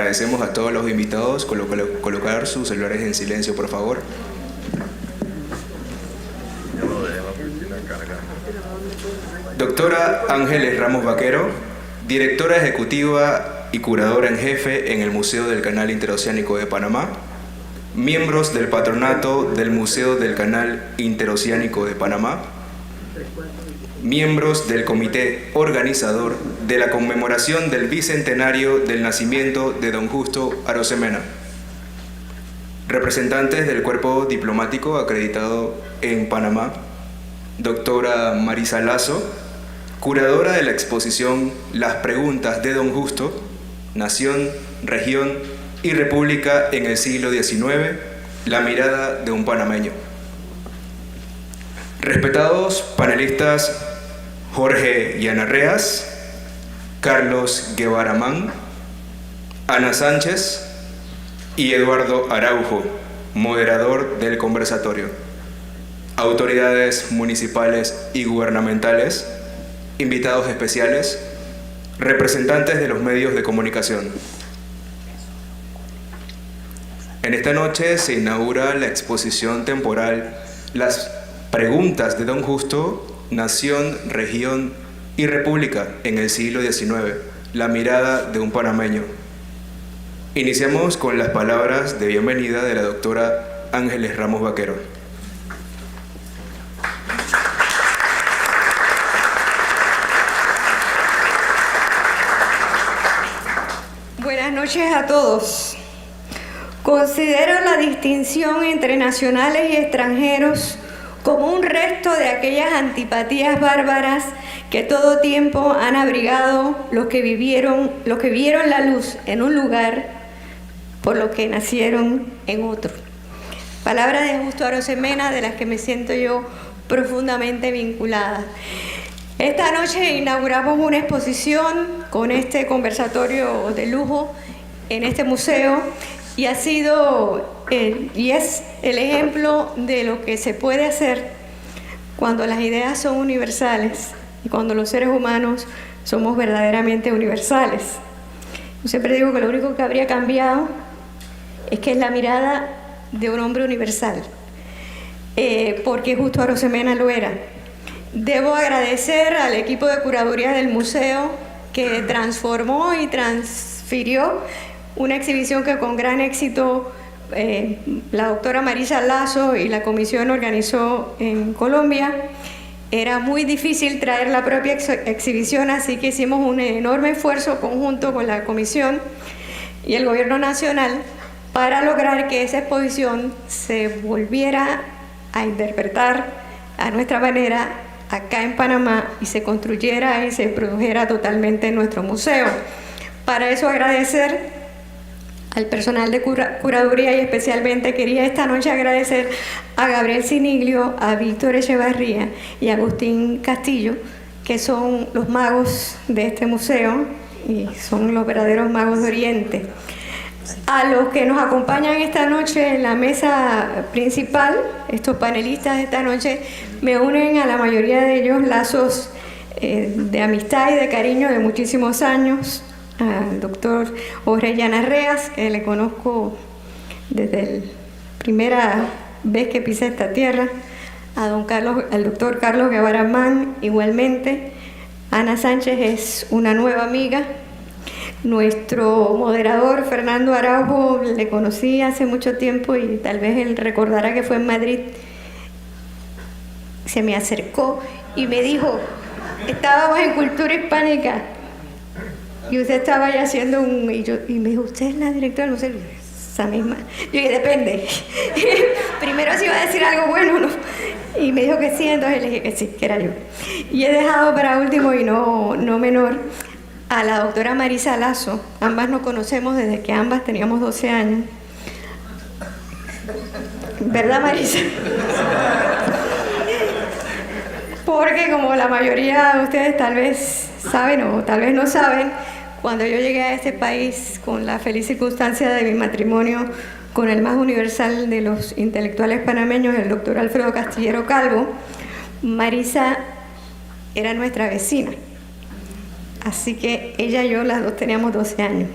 agradecemos a todos los invitados colocar sus celulares en silencio, por favor. Doctora Ángeles Ramos Vaquero, directora ejecutiva y curadora en jefe en el Museo del Canal Interoceánico de Panamá, miembros del patronato del Museo del Canal Interoceánico de Panamá, miembros del comité organizador de la conmemoración del bicentenario del nacimiento de don Justo Arosemena, representantes del cuerpo diplomático acreditado en Panamá, doctora Marisa Lazo, curadora de la exposición Las preguntas de don Justo, Nación, Región y República en el siglo XIX, la mirada de un panameño. Respetados panelistas Jorge Yanarreas, Carlos Guevara Man, Ana Sánchez y Eduardo Araujo, moderador del conversatorio, autoridades municipales y gubernamentales, invitados especiales, representantes de los medios de comunicación. En esta noche se inaugura la exposición temporal Las preguntas de don Justo, Nación, Región y República en el siglo XIX, la mirada de un panameño. Iniciamos con las palabras de bienvenida de la doctora Ángeles Ramos Vaquero. Buenas noches a todos. Considero la distinción entre nacionales y extranjeros como un resto de aquellas antipatías bárbaras que todo tiempo han abrigado los que vieron la luz en un lugar por lo que nacieron en otro. Palabras de Justo Arosemena, de las que me siento yo profundamente vinculada. Esta noche inauguramos una exposición con este conversatorio de lujo en este museo y ha sido y es el ejemplo de lo que se puede hacer cuando las ideas son universales y cuando los seres humanos somos verdaderamente universales. Yo siempre digo que lo único que habría cambiado es que es la mirada de un hombre universal, porque Justo Arosemena lo era. Debo agradecer al equipo de curaduría del museo que transformó y transfirió una exhibición que con gran éxito la doctora Marisa Lazo y la comisión organizó en Colombia. Era muy difícil traer la propia exhibición, así que hicimos un enorme esfuerzo conjunto con la comisión y el gobierno nacional para lograr que esa exposición se volviera a interpretar a nuestra manera acá en Panamá y se construyera y se produjera totalmente en nuestro museo. Para eso agradecer al personal de curaduría y especialmente quería esta noche agradecer a Gabriel Siniglio, a Víctor Echevarría y a Agustín Castillo, que son los magos de este museo y son los verdaderos magos de Oriente. A los que nos acompañan esta noche en la mesa principal, estos panelistas de esta noche, me unen a la mayoría de ellos lazos de amistad y de cariño de muchísimos años. Al doctor Jorge Yanarreas, que le conozco desde la primera vez que pisé esta tierra, al doctor Carlos Guevara Man, igualmente. Ana Sánchez es una nueva amiga. Nuestro moderador Fernando Araujo le conocí hace mucho tiempo y tal vez él recordará que fue en Madrid. Se me acercó y me dijo, estábamos en Cultura Hispánica y usted estaba ya haciendo y me dijo, ¿usted es la directora del museo? Esa misma. Yo dije, depende. Primero si iba a decir algo bueno, ¿no? Y me dijo que sí, entonces le dije que sí, que era yo. Y he dejado para último y no menor a la doctora Marisa Lazo. Ambas nos conocemos desde que ambas teníamos 12 años. ¿Verdad, Marisa? Porque como la mayoría de ustedes tal vez saben o tal vez no saben, cuando yo llegué a este país con la feliz circunstancia de mi matrimonio con el más universal de los intelectuales panameños, el doctor Alfredo Castillero Calvo, Marisa era nuestra vecina. Así que ella y yo, las dos teníamos 12 años.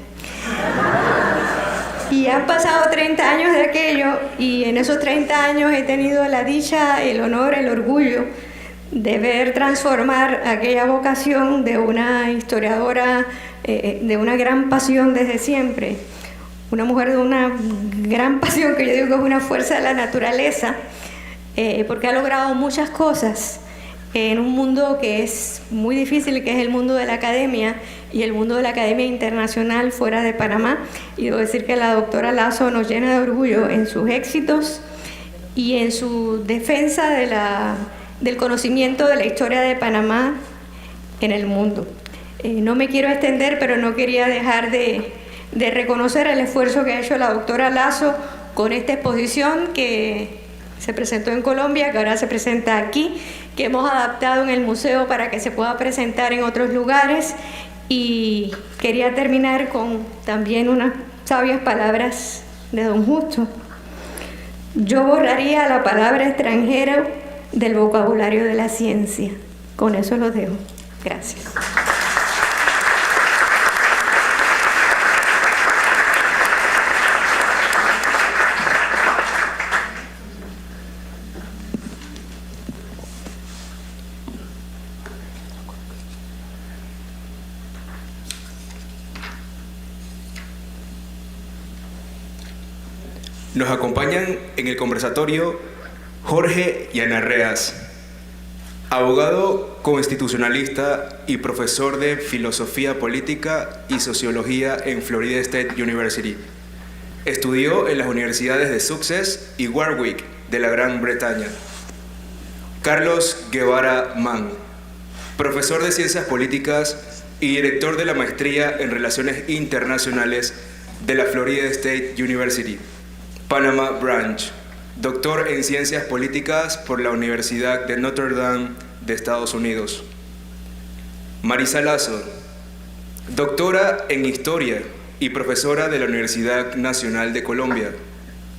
Y han pasado 30 años de aquello, y en esos 30 años he tenido la dicha, el honor, el orgullo de ver transformar aquella vocación de una historiadora de una gran pasión desde siempre, una mujer de una gran pasión que yo digo que es una fuerza de la naturaleza, porque ha logrado muchas cosas en un mundo que es muy difícil, que es el mundo de la academia y el mundo de la academia internacional fuera de Panamá. Y debo decir que la doctora Lazo nos llena de orgullo en sus éxitos y en su defensa del conocimiento de la historia de Panamá en el mundo. No me quiero extender, pero no quería dejar de reconocer el esfuerzo que ha hecho la doctora Lazo con esta exposición que se presentó en Colombia, que ahora se presenta aquí, que hemos adaptado en el museo para que se pueda presentar en otros lugares. Y quería terminar con también unas sabias palabras de don Justo. Yo borraría la palabra extranjero del vocabulario de la ciencia. Con eso lo dejo. Gracias. Nos acompañan en el conversatorio Jorge Yanarreas, abogado constitucionalista y profesor de Filosofía Política y Sociología en Florida State University. Estudió en las universidades de Sussex y Warwick de la Gran Bretaña. Carlos Guevara Mann, profesor de Ciencias Políticas y director de la Maestría en Relaciones Internacionales de la Florida State University, Panama Branch, doctor en Ciencias Políticas por la Universidad de Notre Dame de Estados Unidos. Marisa Lazo, doctora en Historia y profesora de la Universidad Nacional de Colombia.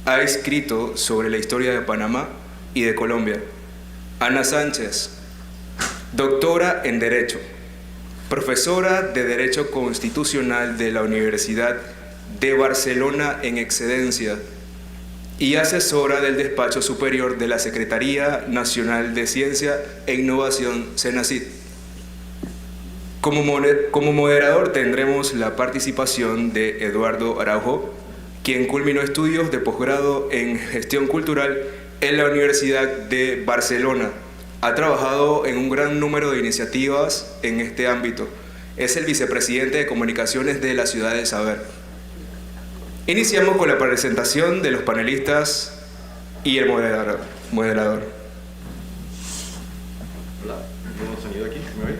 Ha escrito sobre la historia de Panamá y de Colombia. Ana Sánchez, doctora en Derecho, profesora de Derecho Constitucional de la Universidad de Barcelona en excedencia y asesora del Despacho Superior de la Secretaría Nacional de Ciencia e Innovación, CENACIT. Como moderador tendremos la participación de Eduardo Araujo, quien culminó estudios de posgrado en Gestión Cultural en la Universidad de Barcelona. Ha trabajado en un gran número de iniciativas en este ámbito. Es el vicepresidente de Comunicaciones de la Ciudad del Saber. Iniciamos con la presentación de los panelistas y el moderador. Hola, ¿tengo sonido aquí? ¿Me oyen?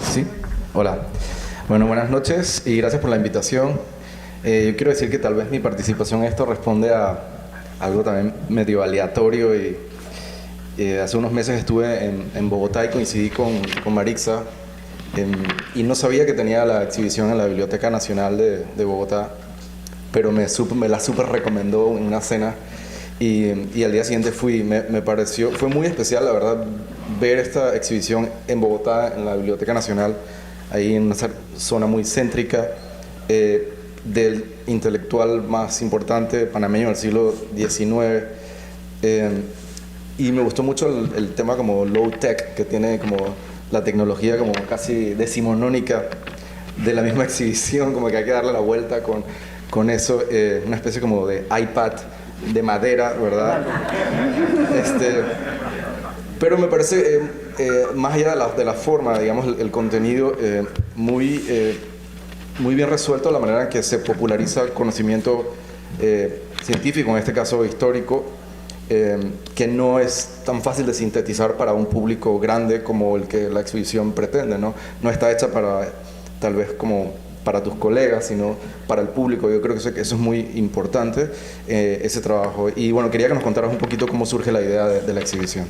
Sí, hola. Bueno, buenas noches y gracias por la invitación. Yo quiero decir que tal vez mi participación en esto responde a algo también medio aleatorio y hace unos meses estuve en Bogotá y coincidí con Marixa y no sabía que tenía la exhibición en la Biblioteca Nacional de Bogotá, pero me la súper recomendó en una cena y al día siguiente fui. Me pareció, fue muy especial, la verdad, ver esta exhibición en Bogotá, en la Biblioteca Nacional, ahí en una zona muy céntrica, del intelectual más importante panameño del siglo XIX. Y me gustó mucho el tema como low tech, que tiene como la tecnología como casi decimonónica de la misma exhibición, como que hay que darle la vuelta con eso, una especie como de iPad de madera, ¿verdad? Pero me parece, más allá de la forma, digamos, el contenido muy bien resuelto, la manera en que se populariza el conocimiento científico, en este caso histórico, que no es tan fácil de sintetizar para un público grande como el que la exhibición pretende, ¿no? No está hecha para, tal vez, como para tus colegas, sino para el público. Yo creo que eso es muy importante, ese trabajo. Y bueno, quería que nos contaras un poquito cómo surge la idea de la exhibición.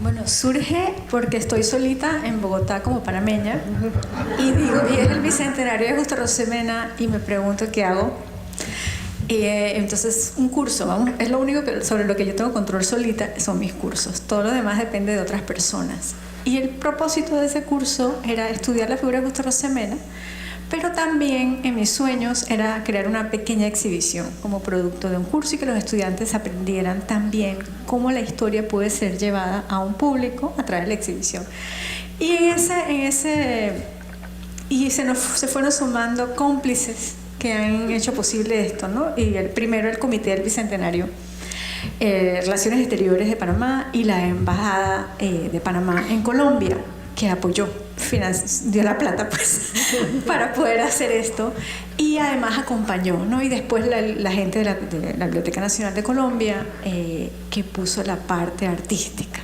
Bueno, surge porque estoy solita en Bogotá como panameña y es el bicentenario de Justo Rosemena y me pregunto qué hago. Entonces, un curso, vamos, es lo único sobre lo que yo tengo control solita, son mis cursos. Todo lo demás depende de otras personas. Y el propósito de ese curso era estudiar la figura de Justo Rosemena Pero también en mis sueños era crear una pequeña exhibición como producto de un curso y que los estudiantes aprendieran también cómo la historia puede ser llevada a un público a través de la exhibición. Y se fueron sumando cómplices que han hecho posible esto, ¿no? Y el primero, el Comité del Bicentenario, Relaciones Exteriores de Panamá y la Embajada de Panamá en Colombia, que apoyó, dio la plata pues para poder hacer esto, y además acompañó, ¿no? Y después la gente de la Biblioteca Nacional de Colombia, que puso la parte artística,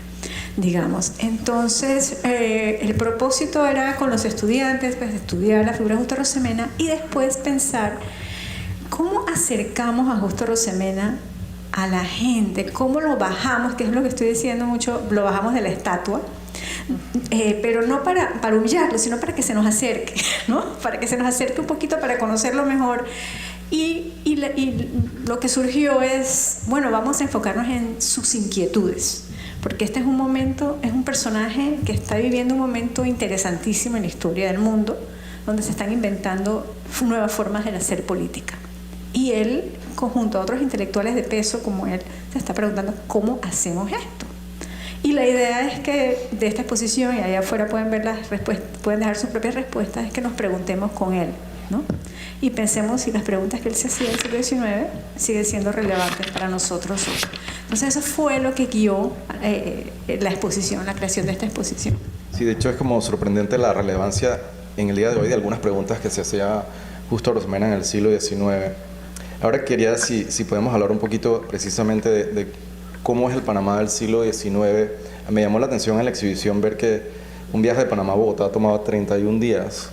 digamos. Entonces el propósito era con los estudiantes pues estudiar la figura de Justo Arosemena y después pensar cómo acercamos a Justo Arosemena a la gente, cómo lo bajamos, que es lo que estoy diciendo mucho, lo bajamos de la estatua, pero no para humillarlo, sino para que se nos acerque, ¿no? Para que se nos acerque un poquito, para conocerlo mejor. Y lo que surgió es, bueno, vamos a enfocarnos en sus inquietudes, porque este es un momento, es un personaje que está viviendo un momento interesantísimo en la historia del mundo, donde se están inventando nuevas formas de hacer política. Y él, junto a otros intelectuales de peso como él, se está preguntando cómo hacemos esto. Y la idea es que de esta exposición, y allá afuera pueden ver las respuestas, pueden dejar sus propias respuestas, es que nos preguntemos con él, ¿no? Y pensemos si las preguntas que él se hacía en el siglo XIX siguen siendo relevantes para nosotros. Entonces eso fue lo que guió la exposición, la creación de esta exposición. Sí, de hecho es como sorprendente la relevancia en el día de hoy de algunas preguntas que se hacía Justo Arosemena en el siglo XIX. Ahora quería, si podemos hablar un poquito precisamente de cómo es el Panamá del siglo XIX. Me llamó la atención en la exhibición ver que un viaje de Panamá a Bogotá tomaba 31 días,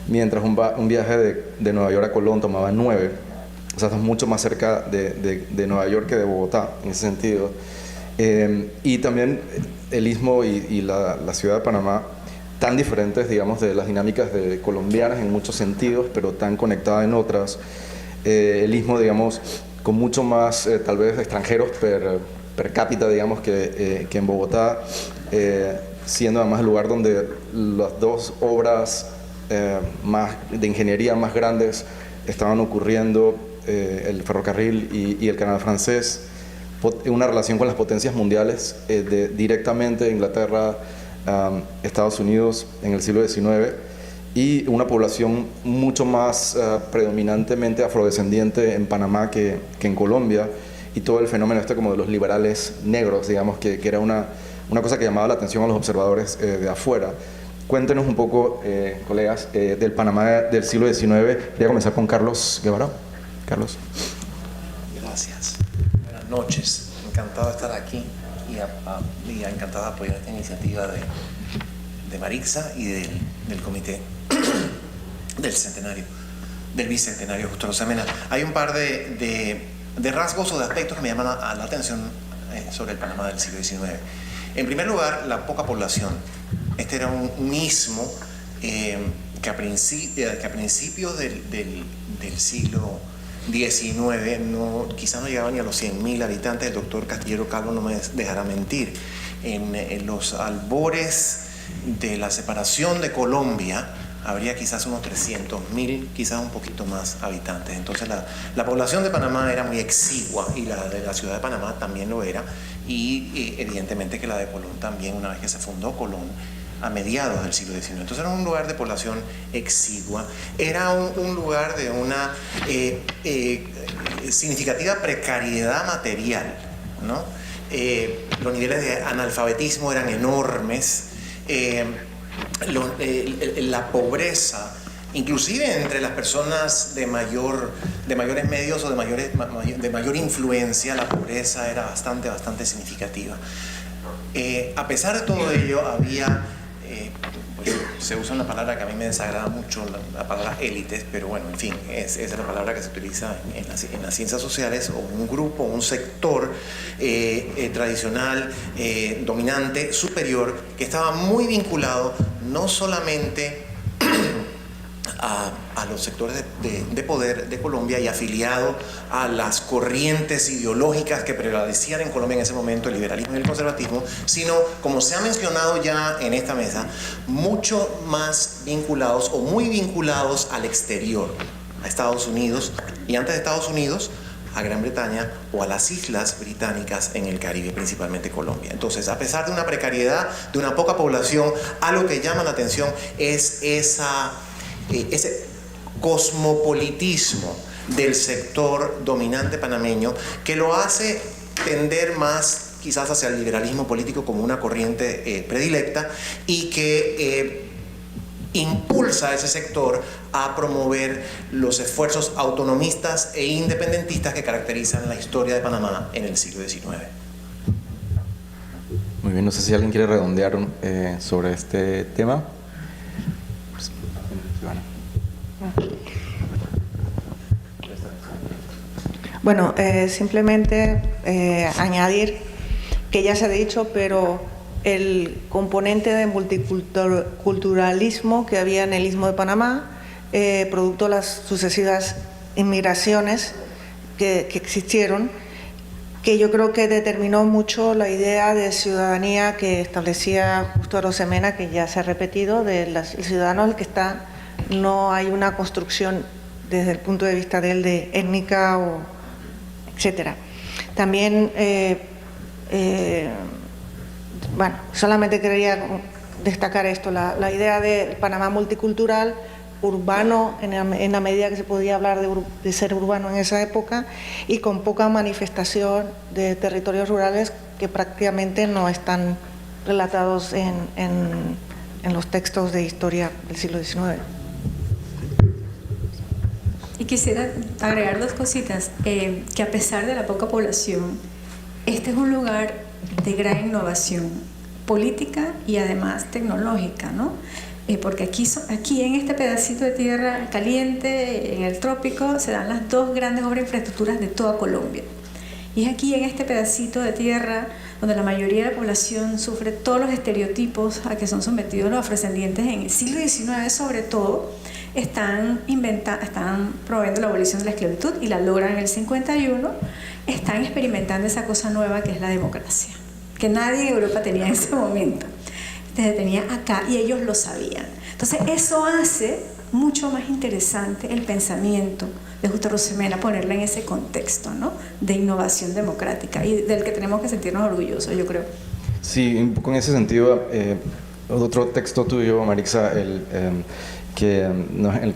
mientras un viaje de Nueva York a Colón tomaba 9. O sea, estamos mucho más cerca de Nueva York que de Bogotá, en ese sentido. Y también el Istmo y la ciudad de Panamá, tan diferentes, digamos, de las dinámicas colombianas en muchos sentidos, pero tan conectadas en otras. El Istmo, digamos, con mucho más, tal vez, extranjeros per cápita, digamos, que en Bogotá, siendo además el lugar donde las dos obras más de ingeniería más grandes estaban ocurriendo, el ferrocarril y el canal francés, una relación con las potencias mundiales directamente Inglaterra, Estados Unidos en el siglo XIX, y una población mucho más predominantemente afrodescendiente en Panamá que en Colombia, y todo el fenómeno como de los liberales negros, digamos, que era una cosa que llamaba la atención a los observadores de afuera. Cuéntenos un poco, colegas, del Panamá del siglo XIX. Voy a comenzar con Carlos Guevara. Carlos. Gracias. Buenas noches. Encantado de estar aquí y encantado de apoyar esta iniciativa de Marixa y del comité del centenario, del bicentenario Justo Arosemena. Hay un par de rasgos o de aspectos que me llaman la atención sobre el Panamá del siglo XIX. En primer lugar, la poca población. Este era un istmo que a principios del siglo XIX quizás no llegaba ni a los 100.000 habitantes. El doctor Castillero Calvo no me dejará mentir. En los albores de la separación de Colombia habría quizás unos 300.000, quizás un poquito más habitantes. Entonces la población de Panamá era muy exigua, y la de la ciudad de Panamá también lo era, y evidentemente que la de Colón también, una vez que se fundó Colón a mediados del siglo XIX. Entonces era un lugar de población exigua, era un lugar de una significativa precariedad material, ¿no? Los niveles de analfabetismo eran enormes. La pobreza, inclusive entre las personas de mayores medios o de mayor influencia, la pobreza era bastante significativa. A pesar de todo ello, había, pues, se usa una palabra que a mí me desagrada mucho, la palabra élites, pero bueno, en fin, esa es la palabra que se utiliza en las ciencias sociales, o un grupo, un sector tradicional, dominante, superior, que estaba muy vinculado no solamente a los sectores de poder de Colombia y afiliado a las corrientes ideológicas que prevalecían en Colombia en ese momento, el liberalismo y el conservatismo, sino, como se ha mencionado ya en esta mesa, mucho más vinculados o muy vinculados al exterior, a Estados Unidos, y antes de Estados Unidos, a Gran Bretaña o a las islas británicas en el Caribe, principalmente Colombia. Entonces, a pesar de una precariedad, de una poca población, algo que llama la atención es ese cosmopolitismo del sector dominante panameño que lo hace tender más quizás hacia el liberalismo político como una corriente predilecta, y que impulsa a ese sector a promover los esfuerzos autonomistas e independentistas que caracterizan la historia de Panamá en el siglo XIX. Muy bien, no sé si alguien quiere redondear sobre este tema. Bueno, simplemente añadir que ya se ha dicho, pero el componente de multiculturalismo que había en el Istmo de Panamá, producto de las sucesivas inmigraciones que existieron, que yo creo que determinó mucho la idea de ciudadanía que establecía Justo Arosemena, que ya se ha repetido, el ciudadano al que está, no hay una construcción desde el punto de vista de él de étnica o etcétera. También bueno, solamente quería destacar esto, la idea de Panamá multicultural, urbano, en la medida que se podía hablar de ser urbano en esa época, y con poca manifestación de territorios rurales que prácticamente no están relatados en los textos de historia del siglo XIX. Y quisiera agregar dos cositas, que a pesar de la poca población, este es un lugar de gran innovación política y además tecnológica, ¿no? Porque aquí en este pedacito de tierra caliente, en el trópico, se dan las dos grandes obras de infraestructuras de toda Colombia. Y es aquí en este pedacito de tierra donde la mayoría de la población sufre todos los estereotipos a que son sometidos los afrodescendientes en el siglo XIX, sobre todo. Están promoviendo la abolición de la esclavitud y la logran en el 51. Están experimentando esa cosa nueva que es la democracia, que nadie en Europa tenía en ese momento. Se tenía acá y ellos lo sabían. Entonces eso hace mucho más interesante el pensamiento de Justo Arosemena, ponerla en ese contexto, ¿no?, de innovación democrática y del que tenemos que sentirnos orgullosos, yo creo. Sí, un poco en ese sentido, otro texto tuyo, Marixa, el que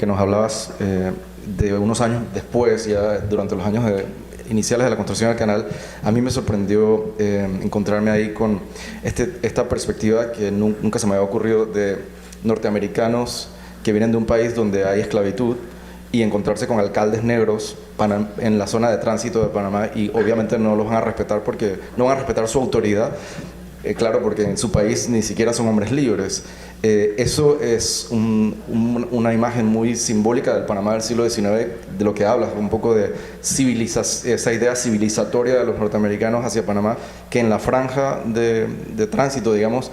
nos hablabas de unos años después, ya durante los años iniciales de la construcción del canal, a mí me sorprendió encontrarme ahí con esta perspectiva que nunca se me había ocurrido, de norteamericanos que vienen de un país donde hay esclavitud y encontrarse con alcaldes negros en la zona de tránsito de Panamá, y obviamente no los van a respetar porque no van a respetar su autoridad, claro, porque en su país ni siquiera son hombres libres. Eso es una imagen muy simbólica del Panamá del siglo XIX, de lo que hablas, un poco de esa idea civilizatoria de los norteamericanos hacia Panamá, que en la franja de tránsito, digamos,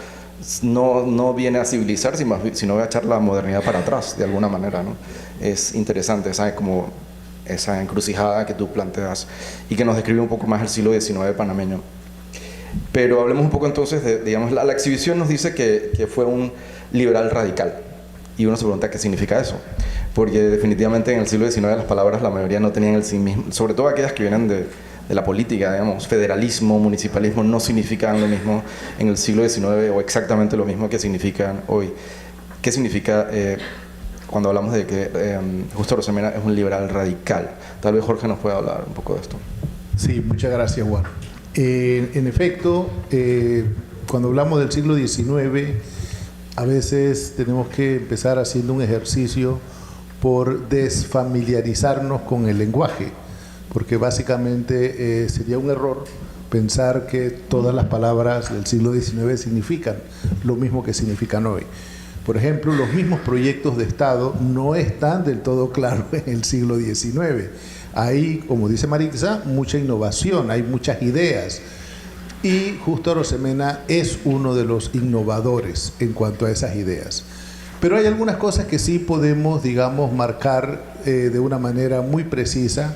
no viene a civilizar, sino a echar la modernidad para atrás, de alguna manera, ¿no? Es interesante esa encrucijada que tú planteas y que nos describe un poco más el siglo XIX panameño. Pero hablemos un poco entonces de, digamos, la exhibición nos dice que fue un liberal radical, y uno se pregunta qué significa eso, porque definitivamente en el siglo XIX las palabras, la mayoría no tenían el sí mismo, sobre todo aquellas que vienen de la política, digamos, federalismo, municipalismo, no significan lo mismo en el siglo XIX o exactamente lo mismo que significan hoy. ¿Qué significa cuando hablamos de que Justo Arosemena es un liberal radical? Tal vez Jorge nos pueda hablar un poco de esto. Sí, muchas gracias, Juan. En efecto, cuando hablamos del siglo XIX, a veces tenemos que empezar haciendo un ejercicio por desfamiliarizarnos con el lenguaje, porque básicamente sería un error pensar que todas las palabras del siglo XIX significan lo mismo que significan hoy. Por ejemplo, los mismos proyectos de Estado no están del todo claros en el siglo XIX. Hay, como dice Marixa, mucha innovación, hay muchas ideas. Y Justo Arosemena es uno de los innovadores en cuanto a esas ideas. Pero hay algunas cosas que sí podemos, digamos, marcar de una manera muy precisa,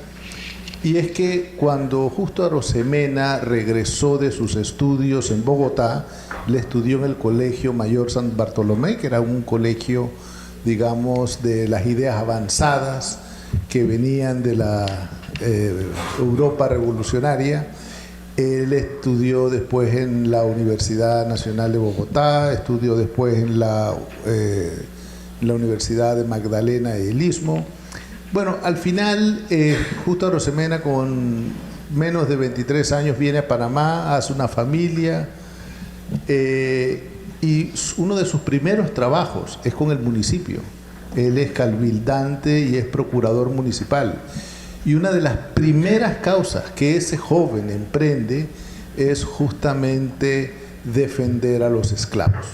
y es que cuando Justo Arosemena regresó de sus estudios en Bogotá, le estudió en el Colegio Mayor San Bartolomé, que era un colegio, digamos, de las ideas avanzadas que venían de la Europa revolucionaria. Él estudió después en la Universidad Nacional de Bogotá, estudió después en la Universidad de Magdalena del Istmo. Bueno, al final, Justo Arosemena, con menos de 23 años, viene a Panamá, hace una familia, y uno de sus primeros trabajos es con el municipio. Él es cabildiente y es procurador municipal. Y una de las primeras causas que ese joven emprende es justamente defender a los esclavos.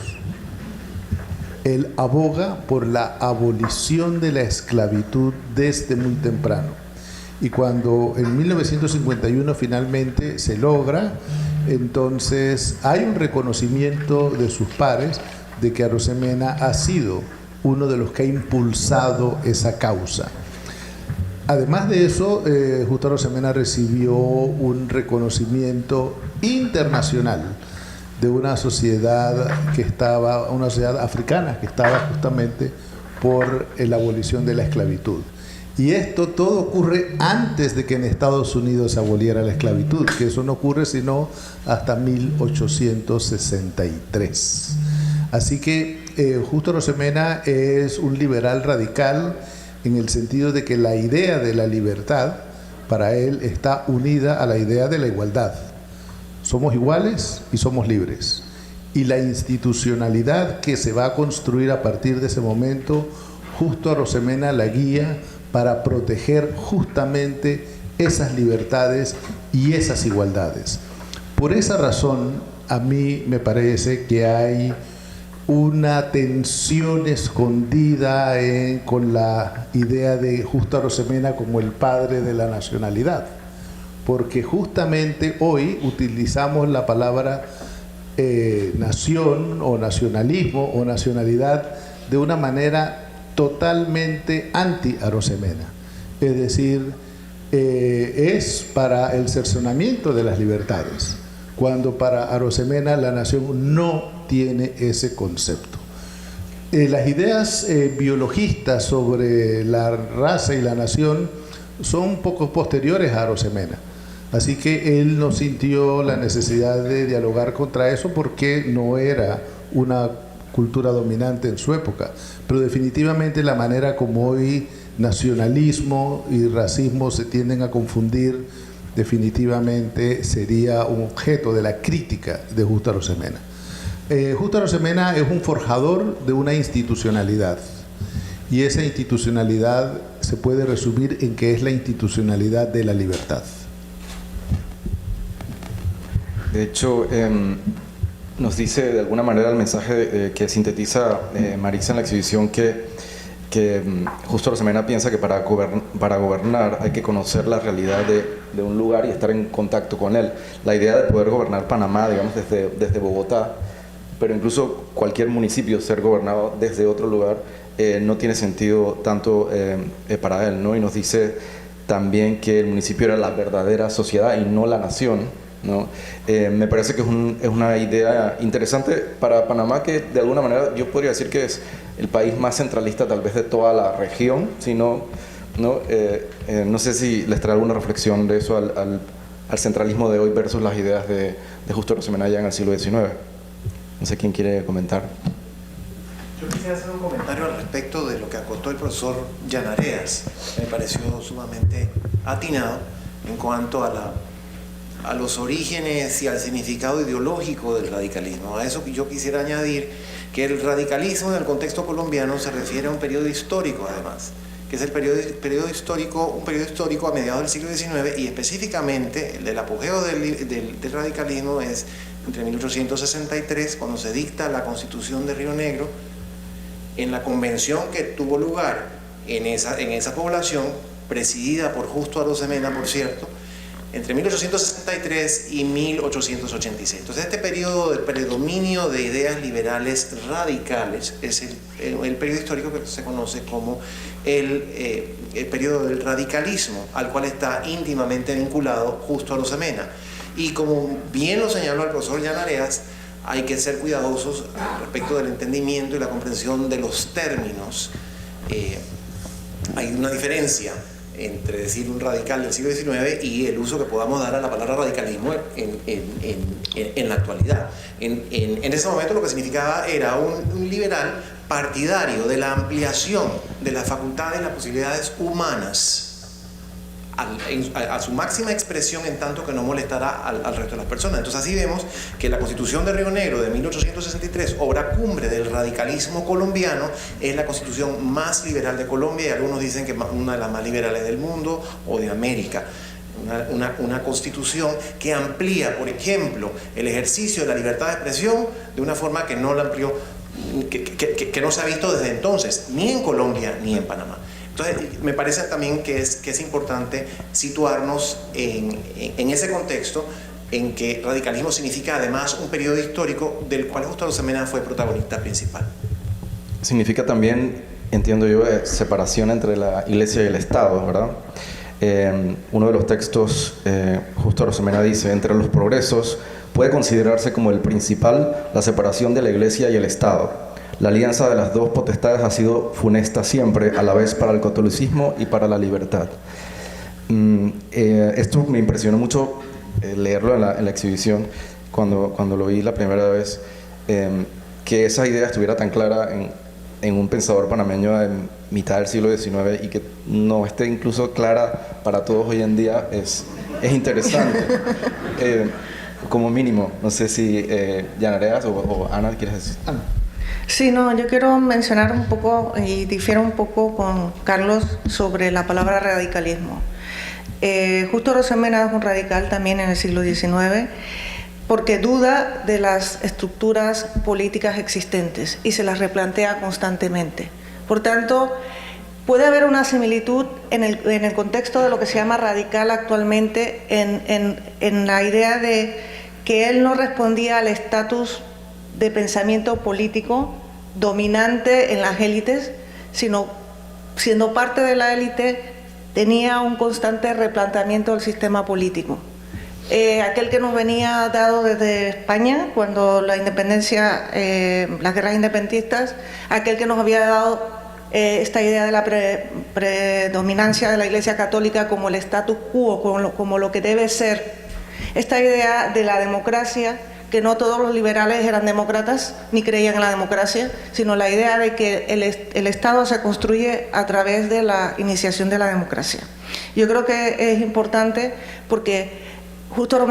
Él aboga por la abolición de la esclavitud desde muy temprano. Y cuando en 1951 finalmente se logra, entonces hay un reconocimiento de sus pares de que Arosemena ha sido uno de los que ha impulsado esa causa. Además de eso, Justo Arosemena recibió un reconocimiento internacional de una sociedad una sociedad africana que estaba justamente por la abolición de la esclavitud. Y esto todo ocurre antes de que en Estados Unidos se aboliera la esclavitud, que eso no ocurre sino hasta 1863. Así que Justo Arosemena es un liberal radical, en el sentido de que la idea de la libertad para él está unida a la idea de la igualdad. Somos iguales y somos libres. Y la institucionalidad que se va a construir a partir de ese momento, Justo Arosemena la guía para proteger justamente esas libertades y esas igualdades. Por esa razón, a mí me parece que hay una tensión escondida con la idea de Justo Arosemena como el padre de la nacionalidad, porque justamente hoy utilizamos la palabra nación o nacionalismo o nacionalidad de una manera totalmente anti-arosemena, es decir, es para el cercenamiento de las libertades, cuando para Arosemena la nación no tiene ese concepto. Las ideas biologistas sobre la raza y la nación son un poco posteriores a Arosemena, así que él no sintió la necesidad de dialogar contra eso porque no era una cultura dominante en su época, pero definitivamente la manera como hoy nacionalismo y racismo se tienden a confundir definitivamente sería un objeto de la crítica de Justo Arosemena. Justo Arosemena es un forjador de una institucionalidad, y esa institucionalidad se puede resumir en que es la institucionalidad de la libertad. De hecho, nos dice de alguna manera el mensaje que sintetiza Maritza en la exhibición que Justo Arosemena piensa que para gobernar hay que conocer la realidad de un lugar y estar en contacto con él. La idea de poder gobernar Panamá, digamos, desde Bogotá, pero incluso cualquier municipio ser gobernado desde otro lugar, no tiene sentido tanto para él, ¿no? Y nos dice también que el municipio era la verdadera sociedad y no la nación, ¿no? Me parece que es una idea interesante para Panamá, que de alguna manera yo podría decir que es el país más centralista tal vez de toda la región, no sé si les trae alguna reflexión de eso al centralismo de hoy versus las ideas de Justo Arosemena ya en el siglo XIX. No sé quién quiere comentar. Yo quisiera hacer un comentario al respecto de lo que acotó el profesor Llanareas. Me pareció sumamente atinado en cuanto a los orígenes y al significado ideológico del radicalismo. A eso yo quisiera añadir que el radicalismo en el contexto colombiano se refiere a un periodo histórico, además, que es el periodo histórico a mediados del siglo XIX, y específicamente el del apogeo del radicalismo es entre 1863, cuando se dicta la Constitución de Río Negro, en la convención que tuvo lugar en esa población, presidida por Justo Arosemena, por cierto, entre 1863 y 1886. Entonces, este periodo de predominio de ideas liberales radicales es el periodo histórico que se conoce como el periodo del radicalismo, al cual está íntimamente vinculado Justo Arosemena. Y como bien lo señaló el profesor Jan Areas, hay que ser cuidadosos respecto del entendimiento y la comprensión de los términos. Hay una diferencia entre decir un radical del siglo XIX y el uso que podamos dar a la palabra radicalismo en la actualidad. En ese momento lo que significaba era un liberal partidario de la ampliación de las facultades y las posibilidades humanas a su máxima expresión, en tanto que no molestará al resto de las personas. Entonces así vemos que la Constitución de Río Negro de 1863, obra cumbre del radicalismo colombiano, es la constitución más liberal de Colombia, y algunos dicen que una de las más liberales del mundo o de América. Una constitución que amplía, por ejemplo, el ejercicio de la libertad de expresión de una forma que no la amplió, que no se ha visto desde entonces, ni en Colombia ni en Panamá. Entonces, me parece también que es importante situarnos en ese contexto, en que radicalismo significa además un periodo histórico del cual Justo Arosemena fue protagonista principal. Significa también, entiendo yo, separación entre la Iglesia y el Estado, ¿verdad? Uno de los textos, Justo Arosemena dice, entre los progresos puede considerarse como el principal la separación de la Iglesia y el Estado. La alianza de las dos potestades ha sido funesta siempre, a la vez para el catolicismo y para la libertad. Esto me impresionó mucho leerlo en la exhibición, cuando lo vi la primera vez, que esa idea estuviera tan clara en un pensador panameño en mitad del siglo XIX y que no esté incluso clara para todos hoy en día es interesante. Como mínimo, no sé si Jan Areas o Ana, ¿quieres decir? Sí, no, yo quiero mencionar un poco y difiero un poco con Carlos sobre la palabra radicalismo. Justo Arosemena es un radical también en el siglo XIX porque duda de las estructuras políticas existentes y se las replantea constantemente. Por tanto, puede haber una similitud en el contexto de lo que se llama radical actualmente en la idea de que él no respondía al estatus de pensamiento político dominante en las élites, sino siendo parte de la élite tenía un constante replanteamiento del sistema político. Aquel que nos venía dado desde España cuando la independencia, las guerras independentistas, aquel que nos había dado esta idea de la predominancia de la Iglesia Católica como el status quo, como lo que debe ser, esta idea de la democracia, que no todos los liberales eran demócratas ni creían en la democracia, sino la idea de que el Estado se construye a través de la iniciación de la democracia. Yo creo que es importante porque Justo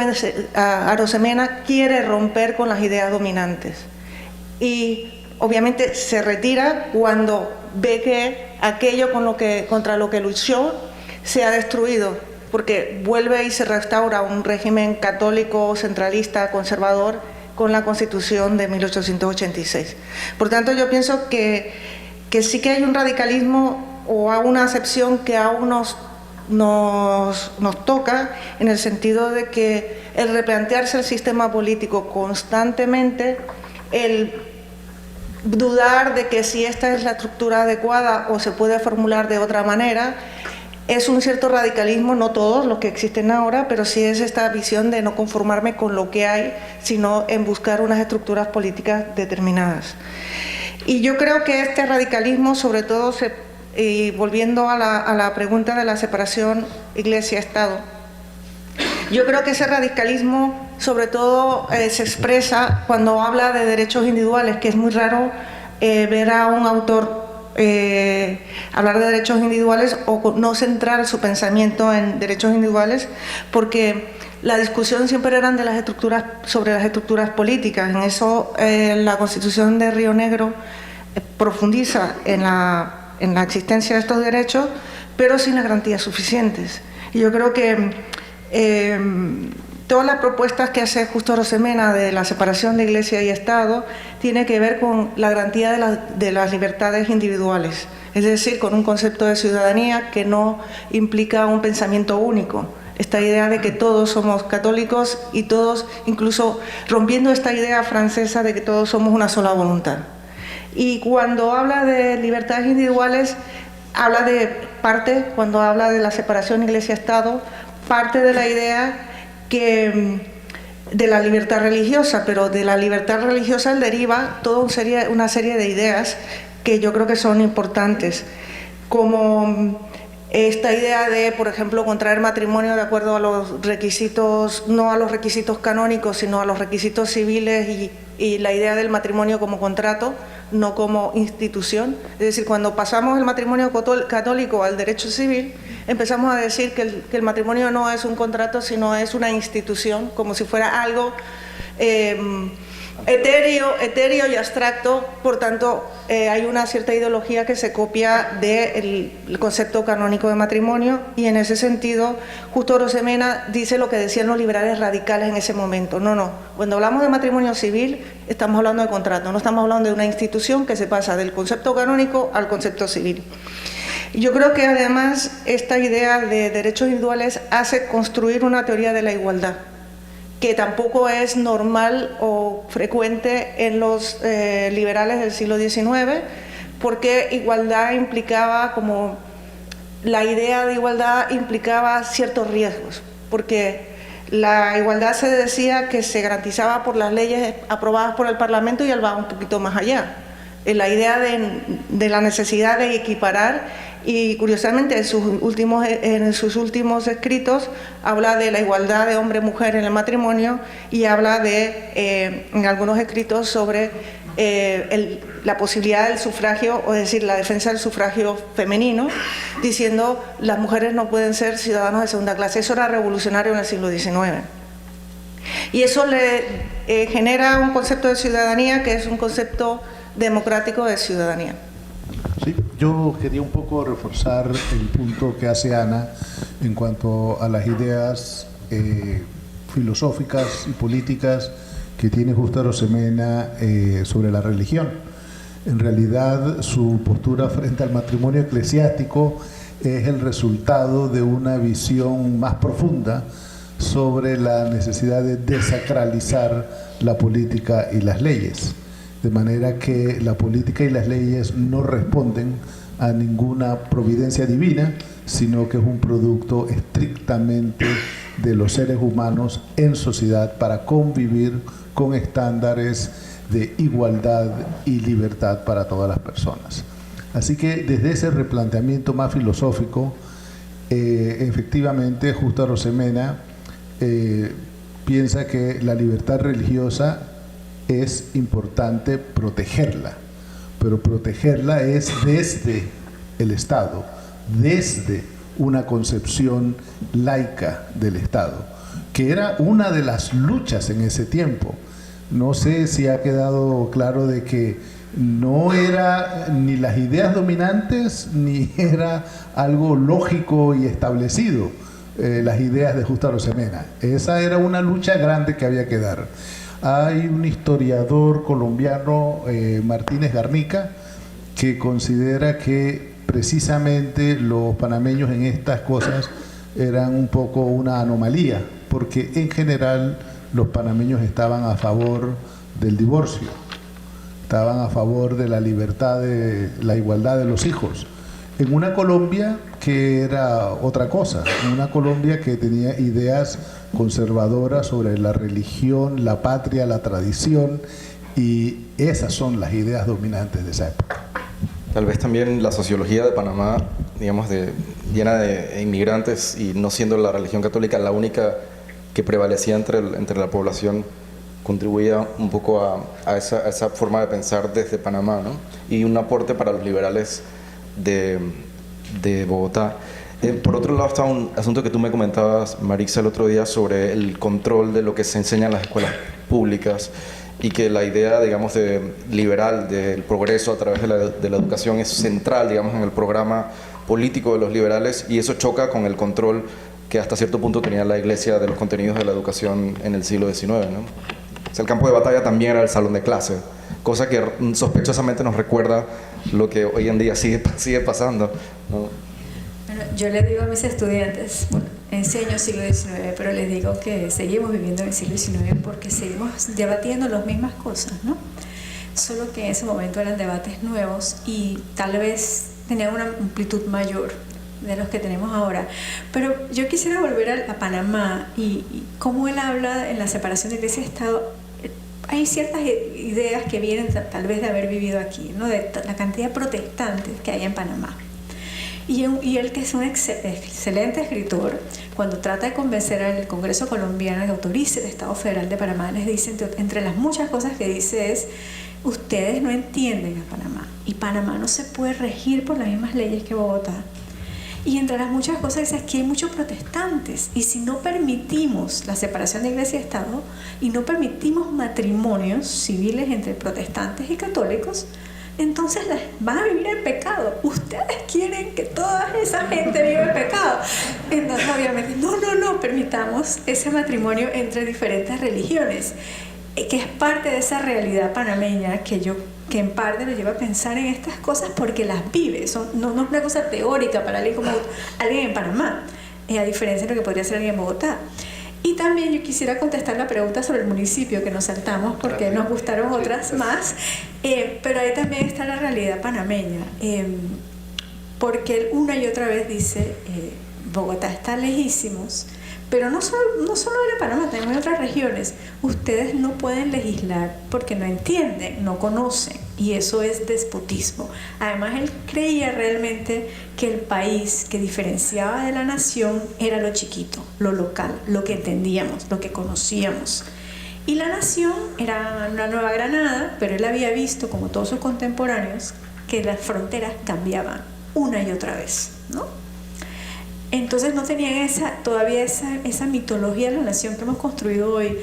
Arosemena quiere romper con las ideas dominantes y obviamente se retira cuando ve que aquello contra lo que luchó se ha destruido, porque vuelve y se restaura un régimen católico, centralista, conservador, con la Constitución de 1886. Por tanto, yo pienso que sí que hay un radicalismo o una acepción que aún nos toca, en el sentido de que el replantearse el sistema político constantemente, el dudar de que si esta es la estructura adecuada o se puede formular de otra manera, es un cierto radicalismo, no todos los que existen ahora, pero sí es esta visión de no conformarme con lo que hay, sino en buscar unas estructuras políticas determinadas. Y yo creo que este radicalismo, sobre todo, y volviendo a la pregunta de la separación Iglesia-Estado, yo creo que ese radicalismo, sobre todo, se expresa cuando habla de derechos individuales, que es muy raro ver a un autor hablar de derechos individuales o no centrar su pensamiento en derechos individuales, porque la discusión siempre era de las estructuras, sobre las estructuras políticas. En eso la Constitución de Río Negro profundiza en la existencia de estos derechos, pero sin las garantías suficientes. Y yo creo que todas las propuestas que hace Justo Arosemena de la separación de Iglesia y Estado tiene que ver con la garantía de las libertades individuales, es decir, con un concepto de ciudadanía que no implica un pensamiento único. esta idea de que todos somos católicos y todos, incluso rompiendo esta idea francesa de que todos somos una sola voluntad. Y cuando habla de libertades individuales, habla de parte, cuando habla de la separación iglesia-estado, parte de la idea que de la libertad religiosa, pero de la libertad religiosa deriva toda una serie de ideas que yo creo que son importantes, como esta idea de, por ejemplo, contraer matrimonio de acuerdo a los requisitos, no a los requisitos canónicos, sino a los requisitos civiles, y la idea del matrimonio como contrato, no como institución. Es decir, cuando pasamos el matrimonio católico al derecho civil, empezamos a decir que el matrimonio no es un contrato, sino es una institución, como si fuera algo etéreo y abstracto. Por tanto, hay una cierta ideología que se copia del concepto canónico de matrimonio, y en ese sentido Justo Arosemena dice lo que decían los liberales radicales en ese momento. No, cuando hablamos de matrimonio civil estamos hablando de contrato, no estamos hablando de una institución que se pasa del concepto canónico al concepto civil. Yo creo que además esta idea de derechos individuales hace construir una teoría de la igualdad, que tampoco es normal o frecuente en los liberales del siglo XIX, porque igualdad implicaba, como la idea de igualdad implicaba ciertos riesgos, porque la igualdad se decía que se garantizaba por las leyes aprobadas por el Parlamento, y él va un poquito más allá. La idea de la necesidad de equiparar, y curiosamente en sus últimos escritos habla de la igualdad de hombre-mujer en el matrimonio, y habla en algunos escritos sobre la posibilidad del sufragio, o decir, la defensa del sufragio femenino, diciendo las mujeres no pueden ser ciudadanos de segunda clase. Eso era revolucionario en el siglo XIX. Y eso le genera un concepto de ciudadanía que es un concepto democrático de ciudadanía. Sí, yo quería un poco reforzar el punto que hace Ana en cuanto a las ideas filosóficas y políticas que tiene Justo Arosemena sobre la religión. En realidad, su postura frente al matrimonio eclesiástico es el resultado de una visión más profunda sobre la necesidad de desacralizar la política y las leyes, de manera que la política y las leyes no responden a ninguna providencia divina, sino que es un producto estrictamente de los seres humanos en sociedad para convivir con estándares de igualdad y libertad para todas las personas. Así que desde ese replanteamiento más filosófico, efectivamente Justo Arosemena piensa que la libertad religiosa es importante protegerla, pero protegerla es desde el Estado, desde una concepción laica del Estado, que era una de las luchas en ese tiempo. No sé si ha quedado claro de que no era ni las ideas dominantes ni era algo lógico y establecido, las ideas de Justo Arosemena. Esa era una lucha grande que había que dar. Hay un historiador colombiano, Martínez Garnica, que considera que precisamente los panameños en estas cosas eran un poco una anomalía, porque en general los panameños estaban a favor del divorcio, estaban a favor de la libertad, de la igualdad de los hijos, en una Colombia que era otra cosa, en una Colombia que tenía ideas conservadoras sobre la religión, la patria, la tradición, y esas son las ideas dominantes de esa época. Tal vez también la sociología de Panamá, digamos, llena de inmigrantes, y no siendo la religión católica la única que prevalecía entre la población, contribuía un poco a esa forma de pensar desde Panamá, ¿no? Y un aporte para los liberales de Bogotá. Por otro lado está un asunto que tú me comentabas, Marixa, el otro día, sobre el control de lo que se enseña en las escuelas públicas, y que la idea, digamos, liberal del progreso a través de la educación es central, digamos, en el programa político de los liberales, y eso choca con el control que hasta cierto punto tenía la Iglesia de los contenidos de la educación en el siglo XIX, ¿no? O sea, el campo de batalla también era el salón de clase, cosa que sospechosamente nos recuerda lo que hoy en día sigue pasando, ¿no? Bueno, yo le digo a mis estudiantes, bueno, enseño siglo XIX, pero les digo que seguimos viviendo en el siglo XIX porque seguimos debatiendo las mismas cosas, ¿no? Solo que en ese momento eran debates nuevos y tal vez tenían una amplitud mayor de los que tenemos ahora. Pero yo quisiera volver a Panamá y cómo él habla en la separación de Iglesia y Estado. Hay ciertas ideas que vienen tal vez de haber vivido aquí, ¿no? De la cantidad de protestantes que hay en Panamá. Y él, que es un excelente escritor, cuando trata de convencer al Congreso colombiano que autorice el Estado Federal de Panamá, les dice, entre las muchas cosas que dice es: ustedes no entienden a Panamá, y Panamá no se puede regir por las mismas leyes que Bogotá. Y entre las muchas cosas dice: aquí hay muchos protestantes, y si no permitimos la separación de Iglesia y Estado y no permitimos matrimonios civiles entre protestantes y católicos, entonces van a vivir en pecado. Ustedes quieren que toda esa gente viva en pecado. Entonces obviamente no permitamos ese matrimonio entre diferentes religiones, que es parte de esa realidad panameña que en parte lo lleva a pensar en estas cosas porque las vive. No es una cosa teórica para alguien como alguien en Panamá, a diferencia de lo que podría ser alguien en Bogotá. Y también yo quisiera contestar la pregunta sobre el municipio que nos saltamos porque nos gustaron otras más, pero ahí también está la realidad panameña, porque él una y otra vez dice, Bogotá está lejísimos, pero no solo de Panamá, también en otras regiones. Ustedes no pueden legislar porque no entienden, no conocen, y eso es despotismo. Además, él creía realmente que el país que diferenciaba de la nación era lo chiquito, lo local, lo que entendíamos, lo que conocíamos. Y la nación era una Nueva Granada, pero él había visto, como todos sus contemporáneos, que las fronteras cambiaban una y otra vez, ¿no? Entonces no tenían todavía esa mitología de la nación que hemos construido hoy,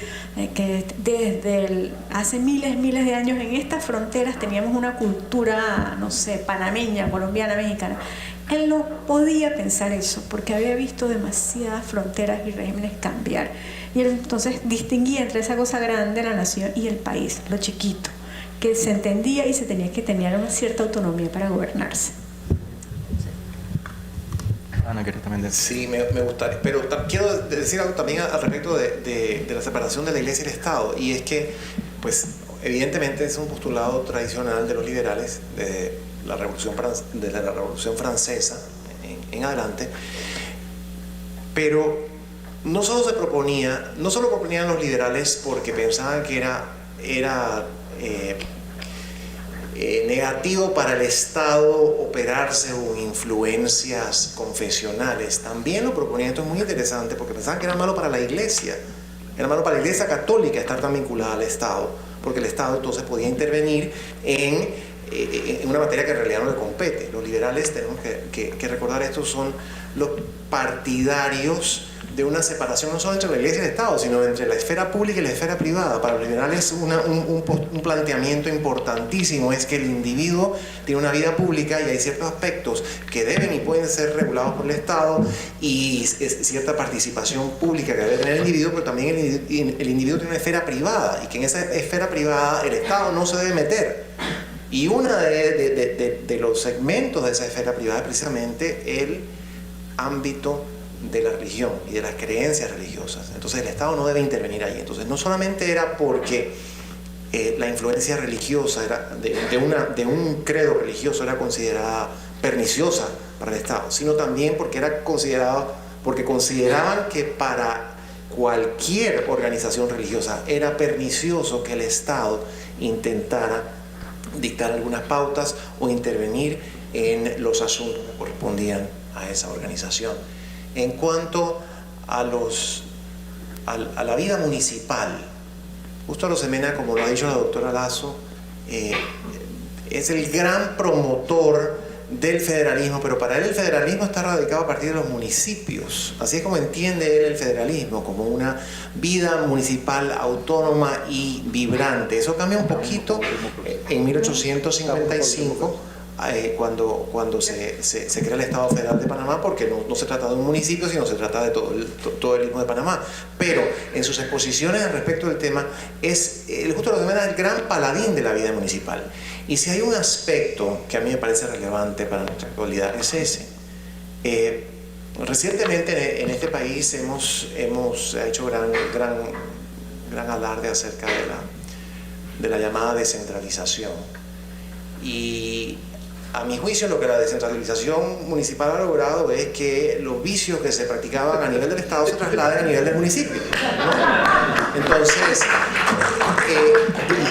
que desde hace miles de años en estas fronteras teníamos una cultura, no sé, panameña, colombiana, mexicana. Él no podía pensar eso porque había visto demasiadas fronteras y regímenes cambiar. Y él entonces distinguía entre esa cosa grande, la nación, y el país, lo chiquito, que se entendía y se tenía que tener una cierta autonomía para gobernarse. Ana, ¿querés también decir? Sí, me gustaría, pero quiero decir algo también al respecto de la separación de la Iglesia y el Estado, y es que, pues, evidentemente es un postulado tradicional de los liberales de la Revolución Francesa en adelante, pero no solo proponían los liberales porque pensaban que era negativo para el Estado operar según influencias confesionales. También lo proponían, esto es muy interesante, porque pensaban que era malo para la Iglesia, era malo para la Iglesia católica estar tan vinculada al Estado, porque el Estado entonces podía intervenir en una materia que en realidad no le compete. Los liberales, tenemos que recordar esto, son los partidarios de una separación no solo entre la Iglesia y el Estado, sino entre la esfera pública y la esfera privada. Para los liberales un planteamiento importantísimo es que el individuo tiene una vida pública y hay ciertos aspectos que deben y pueden ser regulados por el Estado, y es cierta participación pública que debe tener el individuo, pero también el individuo tiene una esfera privada, y que en esa esfera privada el Estado no se debe meter. Y uno de los segmentos de esa esfera privada es precisamente el ámbito de la religión y de las creencias religiosas. Entonces el Estado no debe intervenir ahí. Entonces no solamente era porque la influencia religiosa era de un credo religioso era considerada perniciosa para el Estado, sino también porque consideraban que para cualquier organización religiosa era pernicioso que el Estado intentara dictar algunas pautas o intervenir en los asuntos que correspondían a esa organización. En cuanto a la vida municipal, Justo Arosemena, como lo ha dicho la doctora Lazo, es el gran promotor del federalismo, pero para él el federalismo está radicado a partir de los municipios. Así es como entiende él el federalismo, como una vida municipal autónoma y vibrante. Eso cambia un poquito en 1855, cuando se crea el Estado Federal de Panamá, porque no se trata de un municipio, sino se trata de todo el istmo de Panamá. Pero en sus exposiciones al respecto del tema, el Justo Arosemena es el gran paladín de la vida municipal. Y si hay un aspecto que a mí me parece relevante para nuestra actualidad, es ese. Recientemente en este país hemos hecho gran alarde acerca de la llamada descentralización. Y a mi juicio lo que la descentralización municipal ha logrado es que los vicios que se practicaban a nivel del Estado se trasladen a nivel del municipio, ¿no? Entonces,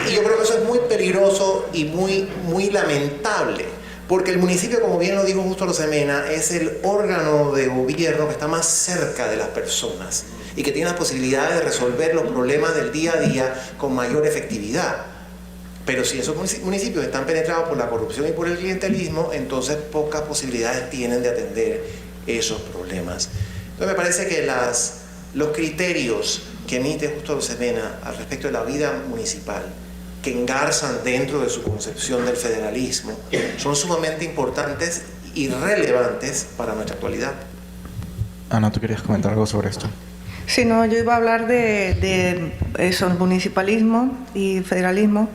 y yo creo que eso es muy peligroso y muy lamentable, porque el municipio, como bien lo dijo Justo Arosemena, es el órgano de gobierno que está más cerca de las personas y que tiene las posibilidades de resolver los problemas del día a día con mayor efectividad. Pero si esos municipios están penetrados por la corrupción y por el clientelismo, entonces pocas posibilidades tienen de atender esos problemas. Entonces me parece que los criterios que emite Justo Arosemena al respecto de la vida municipal, que engarzan dentro de su concepción del federalismo, son sumamente importantes y relevantes para nuestra actualidad. Ana, ¿tú querías comentar algo sobre esto? Sí, no, yo iba a hablar de eso, el municipalismo y federalismo.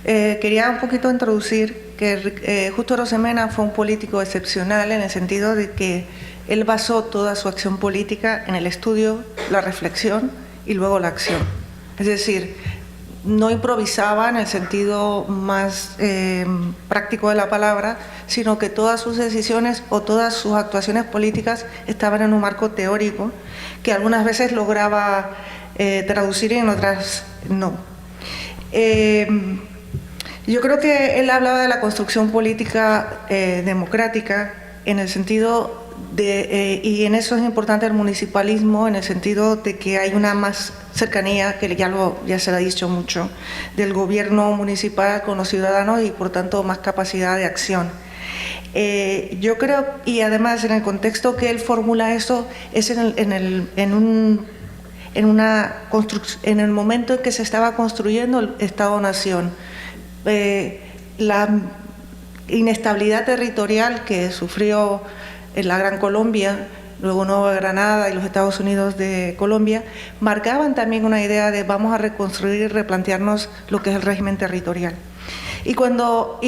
Quería un poquito introducir que Justo Arosemena fue un político excepcional en el sentido de que él basó toda su acción política en el estudio, la reflexión y luego la acción. Es decir, no improvisaba en el sentido más práctico de la palabra, sino que todas sus decisiones o todas sus actuaciones políticas estaban en un marco teórico que algunas veces lograba traducir y en otras no. Yo creo que él hablaba de la construcción política democrática en el sentido de, y en eso es importante el municipalismo, en el sentido de que hay una más cercanía, que ya se lo ha dicho mucho, del gobierno municipal con los ciudadanos y por tanto más capacidad de acción. Yo creo, y además en el contexto que él formula eso, es en el momento en que se estaba construyendo el Estado-Nación. La inestabilidad territorial que sufrió en la Gran Colombia, luego Nueva Granada y los Estados Unidos de Colombia, marcaban también una idea de vamos a reconstruir y replantearnos lo que es el régimen territorial. Y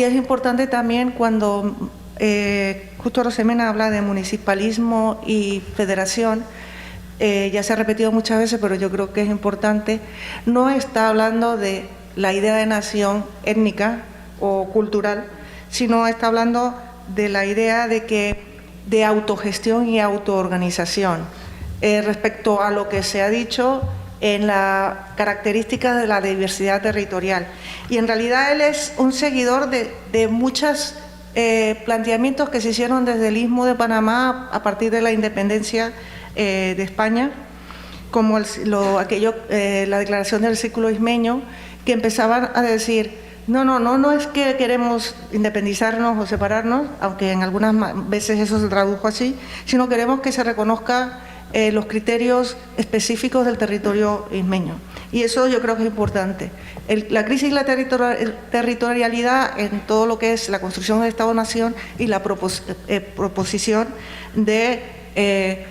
es importante también cuando Justo Arosemena habla de municipalismo y federación, ya se ha repetido muchas veces, pero yo creo que es importante, no está hablando de la idea de nación étnica o cultural, sino está hablando de la idea de autogestión y autoorganización respecto a lo que se ha dicho en la característica de la diversidad territorial. Y en realidad él es un seguidor de muchos planteamientos que se hicieron desde el Istmo de Panamá a partir de la independencia de España, como la declaración del Círculo Ismeño, que empezaban a decir, no es que queremos independizarnos o separarnos, aunque en algunas veces eso se tradujo así, sino queremos que se reconozca los criterios específicos del territorio ismeño. Y eso yo creo que es importante. La crisis y la territorialidad en todo lo que es la construcción del Estado-Nación y la proposición de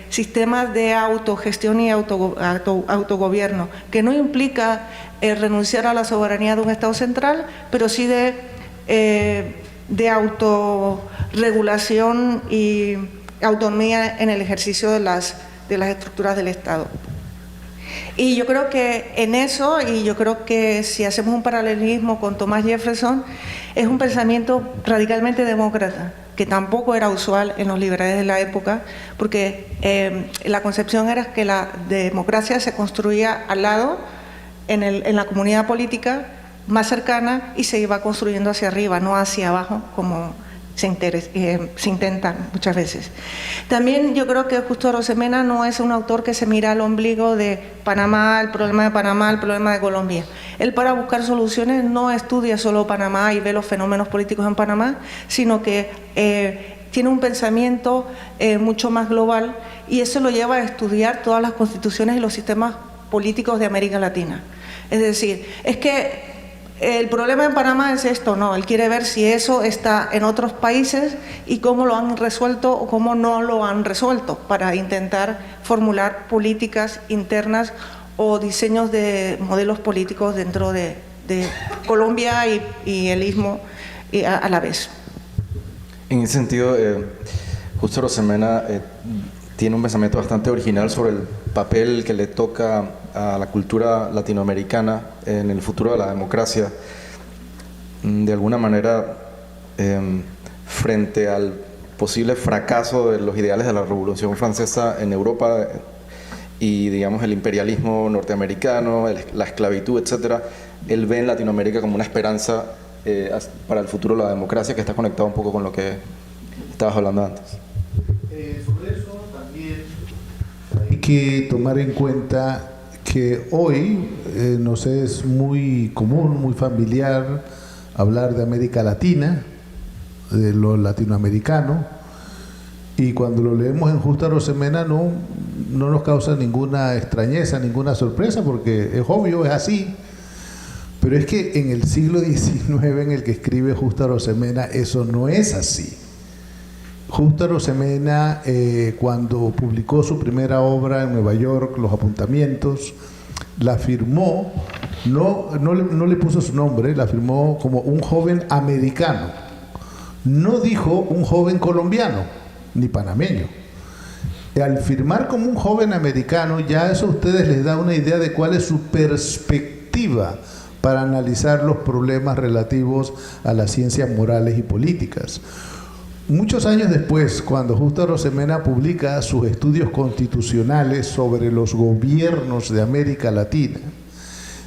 sistemas de autogestión y autogobierno, que no implica renunciar a la soberanía de un Estado central, pero sí de autorregulación y autonomía en el ejercicio de las estructuras del Estado. Y yo creo que en eso, y yo creo que si hacemos un paralelismo con Thomas Jefferson, es un pensamiento radicalmente demócrata, que tampoco era usual en los liberales de la época, porque la concepción era que la democracia se construía al lado, en la comunidad política más cercana, y se iba construyendo hacia arriba, no hacia abajo, como se intenta muchas veces. También yo creo que Justo Arosemena no es un autor que se mira al ombligo de Panamá, el problema de Colombia. Él, para buscar soluciones, no estudia solo Panamá y ve los fenómenos políticos en Panamá, sino que tiene un pensamiento mucho más global, y eso lo lleva a estudiar todas las constituciones y los sistemas políticos de América Latina. Es decir, es que el problema en Panamá es esto, no, él quiere ver si eso está en otros países y cómo lo han resuelto o cómo no lo han resuelto, para intentar formular políticas internas o diseños de modelos políticos dentro de Colombia y el Istmo a la vez. En ese sentido, Justo Arosemena tiene un pensamiento bastante original sobre el papel que le toca a la cultura latinoamericana en el futuro de la democracia. De alguna manera, frente al posible fracaso de los ideales de la Revolución Francesa en Europa y, digamos, el imperialismo norteamericano, la esclavitud, etc., él ve en Latinoamérica como una esperanza para el futuro de la democracia, que está conectado un poco con lo que estabas hablando antes. Sobre eso también hay que tomar en cuenta que hoy nos es muy común, muy familiar hablar de América Latina, de lo latinoamericano, y cuando lo leemos en Justo Arosemena no nos causa ninguna extrañeza, ninguna sorpresa, porque es obvio, es así. Pero es que en el siglo XIX, en el que escribe Justo Arosemena, eso no es así. Justo Arosemena, cuando publicó su primera obra en Nueva York, Los Apuntamientos, la firmó, no le puso su nombre, la firmó como un joven americano. No dijo un joven colombiano, ni panameño. Al firmar como un joven americano, ya eso a ustedes les da una idea de cuál es su perspectiva para analizar los problemas relativos a las ciencias morales y políticas. Muchos años después, cuando Justo Arosemena publica sus estudios constitucionales sobre los gobiernos de América Latina,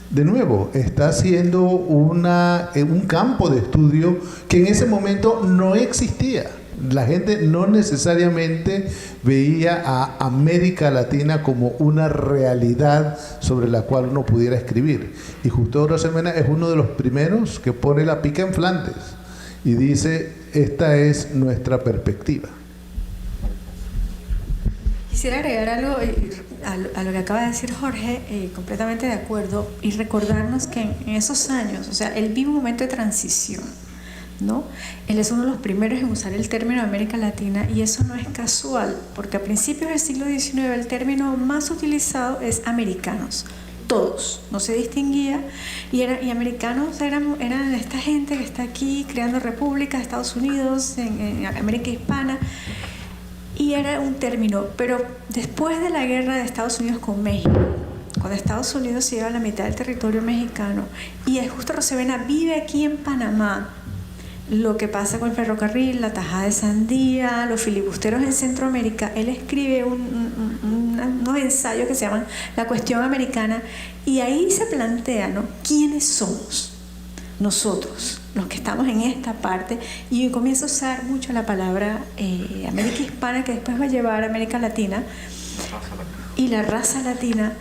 de nuevo, está haciendo un campo de estudio que en ese momento no existía. La gente no necesariamente veía a América Latina como una realidad sobre la cual uno pudiera escribir. Y Justo Arosemena es uno de los primeros que pone la pica en Flandes y dice: esta es nuestra perspectiva. Quisiera agregar algo a lo que acaba de decir Jorge, completamente de acuerdo, y recordarnos que en esos años, o sea, él vive un momento de transición, ¿no? Él es uno de los primeros en usar el término América Latina, y eso no es casual, porque a principios del siglo XIX el término más utilizado es americanos. Todos, no se distinguía, y americanos eran esta gente que está aquí creando repúblicas, Estados Unidos, en América Hispana, y era un término. Pero después de la guerra de Estados Unidos con México, cuando Estados Unidos se lleva la mitad del territorio mexicano, y Justo Arosemena vive aquí en Panamá, lo que pasa con el ferrocarril, la tajada de sandía, los filibusteros en Centroamérica, él escribe unos ensayos que se llaman La Cuestión Americana, y ahí se plantea, ¿no?, quiénes somos nosotros, los que estamos en esta parte, y comienza a usar mucho la palabra América Hispana, que después va a llevar a América Latina, y la raza latina.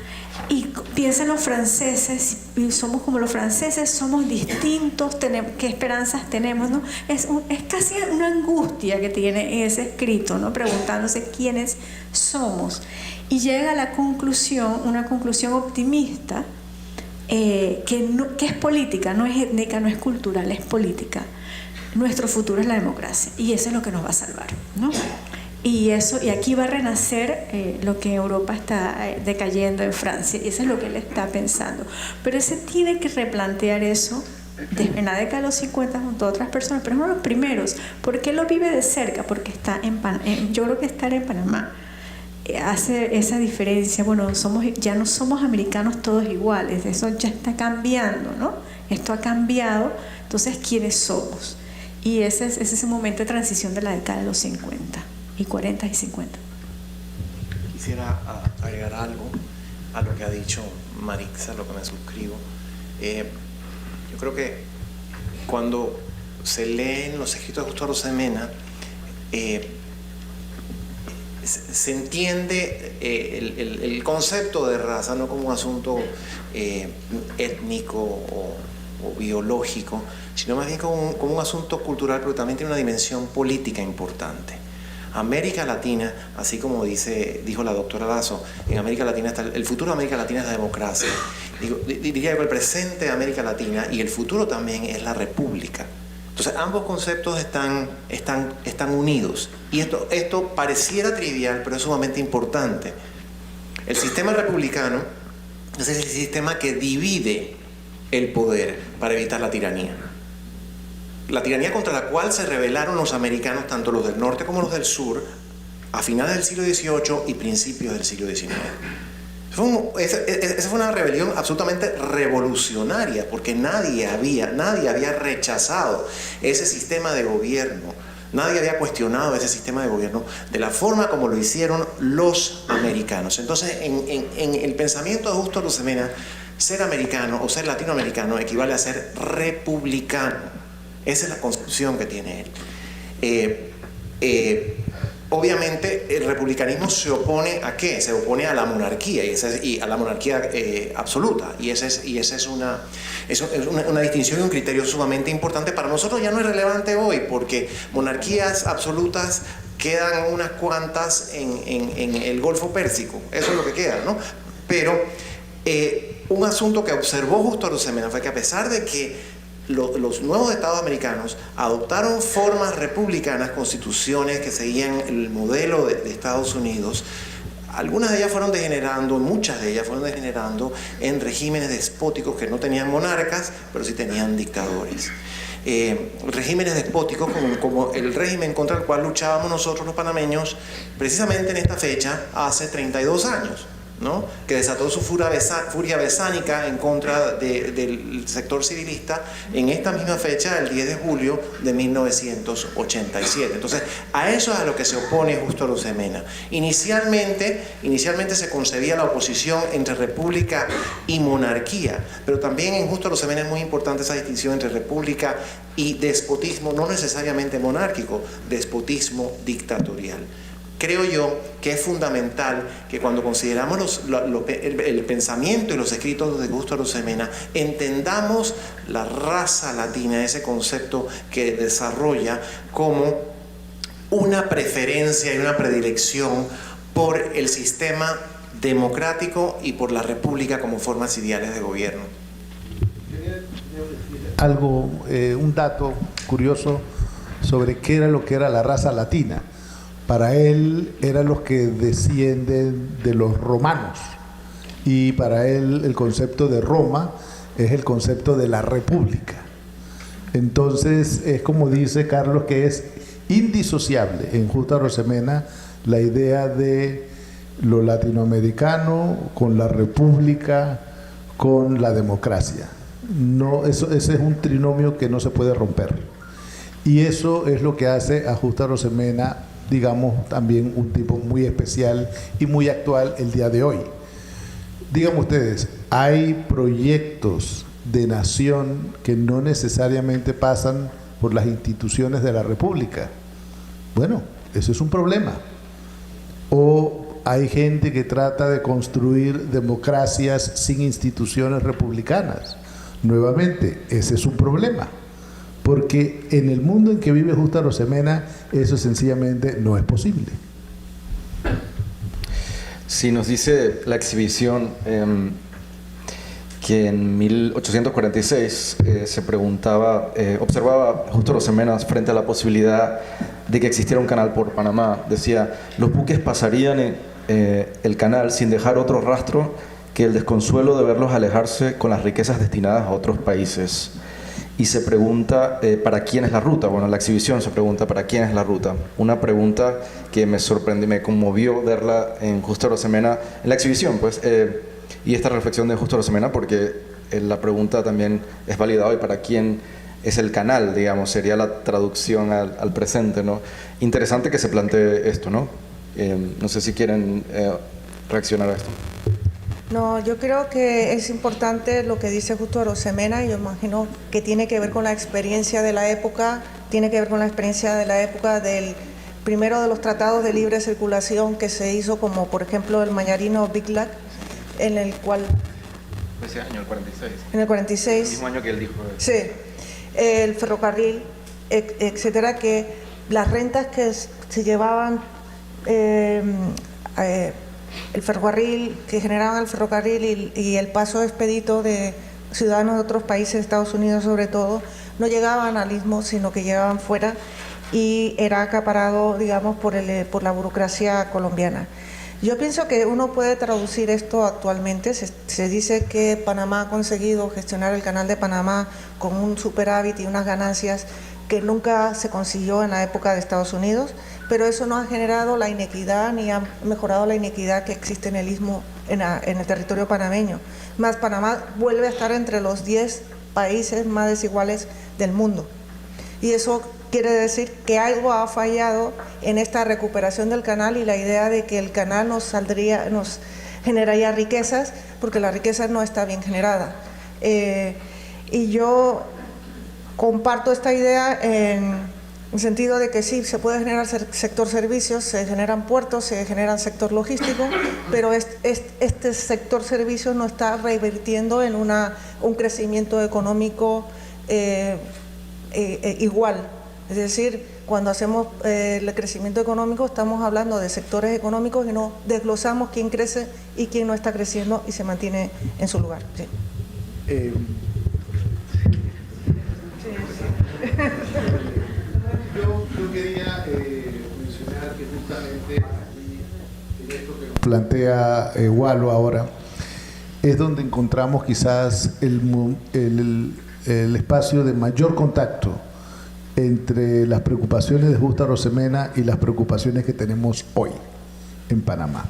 Y piensan los franceses, y somos como los franceses, somos distintos, ¿qué esperanzas tenemos?, ¿no? Es casi una angustia que tiene ese escrito, ¿no?, preguntándose quiénes somos. Y llega a la conclusión, una conclusión optimista, que es política, no es étnica, no es cultural, es política. Nuestro futuro es la democracia, y eso es lo que nos va a salvar, ¿no? Y aquí va a renacer lo que en Europa está decayendo en Francia, y eso es lo que él está pensando. Pero él se tiene que replantear eso en la década de los 50 junto a otras personas, pero es uno de los primeros. ¿Por qué lo vive de cerca? Porque está yo creo que estar en Panamá hace esa diferencia. Bueno, ya no somos americanos todos iguales, eso ya está cambiando, ¿no? Esto ha cambiado, entonces, ¿quiénes somos? Y ese es ese momento de transición de la década de los 50 y 40 y 50. Quisiera agregar algo a lo que ha dicho Marixa, lo que me suscribo. Yo creo que cuando se leen los escritos de Justo Arosemena, se entiende el concepto de raza no como un asunto étnico o biológico, sino más bien como un asunto cultural, pero también tiene una dimensión política importante. América Latina, así como dijo la doctora Lazo, en América Latina está el futuro de América Latina es la democracia. Diría que el presente de América Latina y el futuro también es la república. Entonces ambos conceptos están unidos, y esto pareciera trivial, pero es sumamente importante. El sistema republicano es el sistema que divide el poder para evitar la tiranía. La tiranía contra la cual se rebelaron los americanos, tanto los del norte como los del sur, a finales del siglo XVIII y principios del siglo XIX. Esa fue una rebelión absolutamente revolucionaria, porque nadie había rechazado ese sistema de gobierno, nadie había cuestionado ese sistema de gobierno de la forma como lo hicieron los americanos. Entonces, en el pensamiento de Justo Arosemena, ser americano o ser latinoamericano equivale a ser republicano. Esa es la concepción que tiene él. Obviamente el republicanismo se opone ¿a qué? Se opone a la monarquía y a la monarquía absoluta, y esa es una distinción y un criterio sumamente importante. Para nosotros ya no es relevante hoy, porque monarquías absolutas quedan unas cuantas en el Golfo Pérsico, eso es lo que queda, ¿no? Pero un asunto que observó Justo Arosemena fue que, a pesar de que los nuevos estados americanos adoptaron formas republicanas, constituciones que seguían el modelo de Estados Unidos, algunas de ellas fueron degenerando, muchas de ellas fueron degenerando en regímenes despóticos que no tenían monarcas, pero sí tenían dictadores. Regímenes despóticos como el régimen contra el cual luchábamos nosotros los panameños precisamente en esta fecha hace 32 años. ¿No? Que desató su furia besánica en contra del sector civilista en esta misma fecha, el 10 de julio de 1987. Entonces, a eso es a lo que se opone Justo Arosemena. Inicialmente se concebía la oposición entre república y monarquía, pero también en Justo Arosemena es muy importante esa distinción entre república y despotismo, no necesariamente monárquico, despotismo dictatorial. Creo yo que es fundamental que cuando consideramos el pensamiento y los escritos de Justo Arosemena, entendamos la raza latina, ese concepto que desarrolla como una preferencia y una predilección por el sistema democrático y por la república como formas ideales de gobierno. Algo, un dato curioso sobre qué era lo que era la raza latina. Para él eran los que descienden de los romanos, y para él el concepto de Roma es el concepto de la república. Entonces es como dice Carlos, que es indisociable en Justo Arosemena la idea de lo latinoamericano con la república, con la democracia. No, ese es un trinomio que no se puede romper, y eso es lo que hace a Justo Arosemena, digamos, también un tipo muy especial y muy actual el día de hoy. Díganme ustedes, ¿hay proyectos de nación que no necesariamente pasan por las instituciones de la República? Bueno, eso es un problema. ¿O hay gente que trata de construir democracias sin instituciones republicanas? Nuevamente, ese es un problema. Porque en el mundo en que vive Justo Arosemena, eso sencillamente no es posible. Sí, nos dice la exhibición que en 1846 se preguntaba, observaba Justo Arosemena frente a la posibilidad de que existiera un canal por Panamá. Decía, los buques pasarían el canal sin dejar otro rastro que el desconsuelo de verlos alejarse con las riquezas destinadas a otros países. Y se pregunta, ¿para quién es la ruta? Bueno, la exhibición se pregunta, ¿para quién es la ruta? Una pregunta que me sorprendió, me conmovió verla en Justo Arosemena, en la exhibición, pues, y esta reflexión de Justo Arosemena, porque la pregunta también es válida hoy, ¿para quién es el canal? Digamos, sería la traducción al presente, ¿no? Interesante que se plantee esto, ¿no? No sé si quieren reaccionar a esto. No, yo creo que es importante lo que dice Justo Arosemena, y yo imagino que tiene que ver con la experiencia de la época, del primero de los tratados de libre circulación que se hizo, como por ejemplo el Mañarino-Biclac, en el cual... Ese año, el 46. En el 46. El mismo año que él dijo. Sí, el ferrocarril, etcétera, que las rentas que se llevaban... el ferrocarril, que generaban el ferrocarril y el paso expedito de ciudadanos de otros países, Estados Unidos sobre todo, no llegaban al istmo, sino que llegaban fuera, y era acaparado, digamos, por la burocracia colombiana. Yo pienso que uno puede traducir esto actualmente. Se dice que Panamá ha conseguido gestionar el canal de Panamá con un superávit y unas ganancias que nunca se consiguió en la época de Estados Unidos, pero eso no ha generado la inequidad ni ha mejorado la inequidad que existe en el istmo, en el territorio panameño. Más, Panamá vuelve a estar entre los 10 países más desiguales del mundo. Y eso quiere decir que algo ha fallado en esta recuperación del canal y la idea de que el canal nos generaría riquezas, porque la riqueza no está bien generada. Y yo comparto esta idea en el sentido de que sí, se puede generar sector servicios, se generan puertos, se genera sector logístico, pero este sector servicios no está revirtiendo en un crecimiento económico igual. Es decir, cuando hacemos el crecimiento económico estamos hablando de sectores económicos y no desglosamos quién crece y quién no está creciendo y se mantiene en su lugar. Sí. Yo quería mencionar que justamente aquí, en esto que nos plantea Walo ahora, es donde encontramos quizás el espacio de mayor contacto entre las preocupaciones de Justo Arosemena y las preocupaciones que tenemos hoy en Panamá.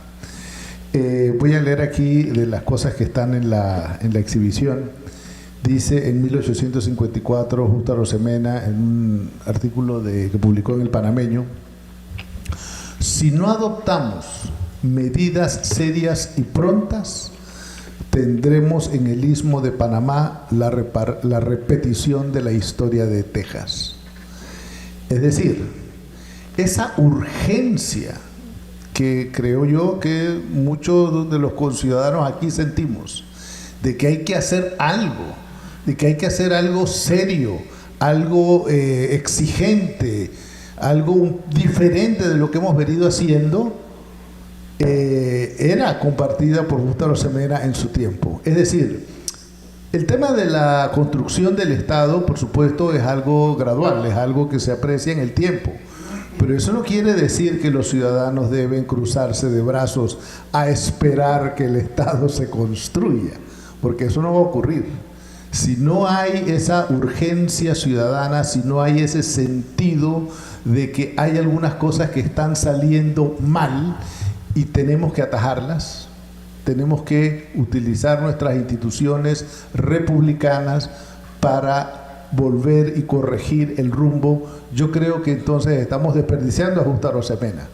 Voy a leer aquí de las cosas que están en la exhibición. Dice en 1854 Justo Arosemena, en un artículo que publicó en El Panameño: si no adoptamos medidas serias y prontas, tendremos en el istmo de Panamá la repetición de la historia de Texas. Es decir, esa urgencia que creo yo que muchos de los conciudadanos aquí sentimos, de que hay que hacer algo, de que hay que hacer algo serio, algo exigente, algo diferente de lo que hemos venido haciendo, era compartida por Justo Arosemena en su tiempo. Es decir, el tema de la construcción del Estado, por supuesto, es algo gradual, es algo que se aprecia en el tiempo. Pero eso no quiere decir que los ciudadanos deben cruzarse de brazos a esperar que el Estado se construya, porque eso no va a ocurrir. Si no hay esa urgencia ciudadana, si no hay ese sentido de que hay algunas cosas que están saliendo mal y tenemos que atajarlas, tenemos que utilizar nuestras instituciones republicanas para volver y corregir el rumbo. Yo creo que entonces estamos desperdiciando a Justo Arosemena,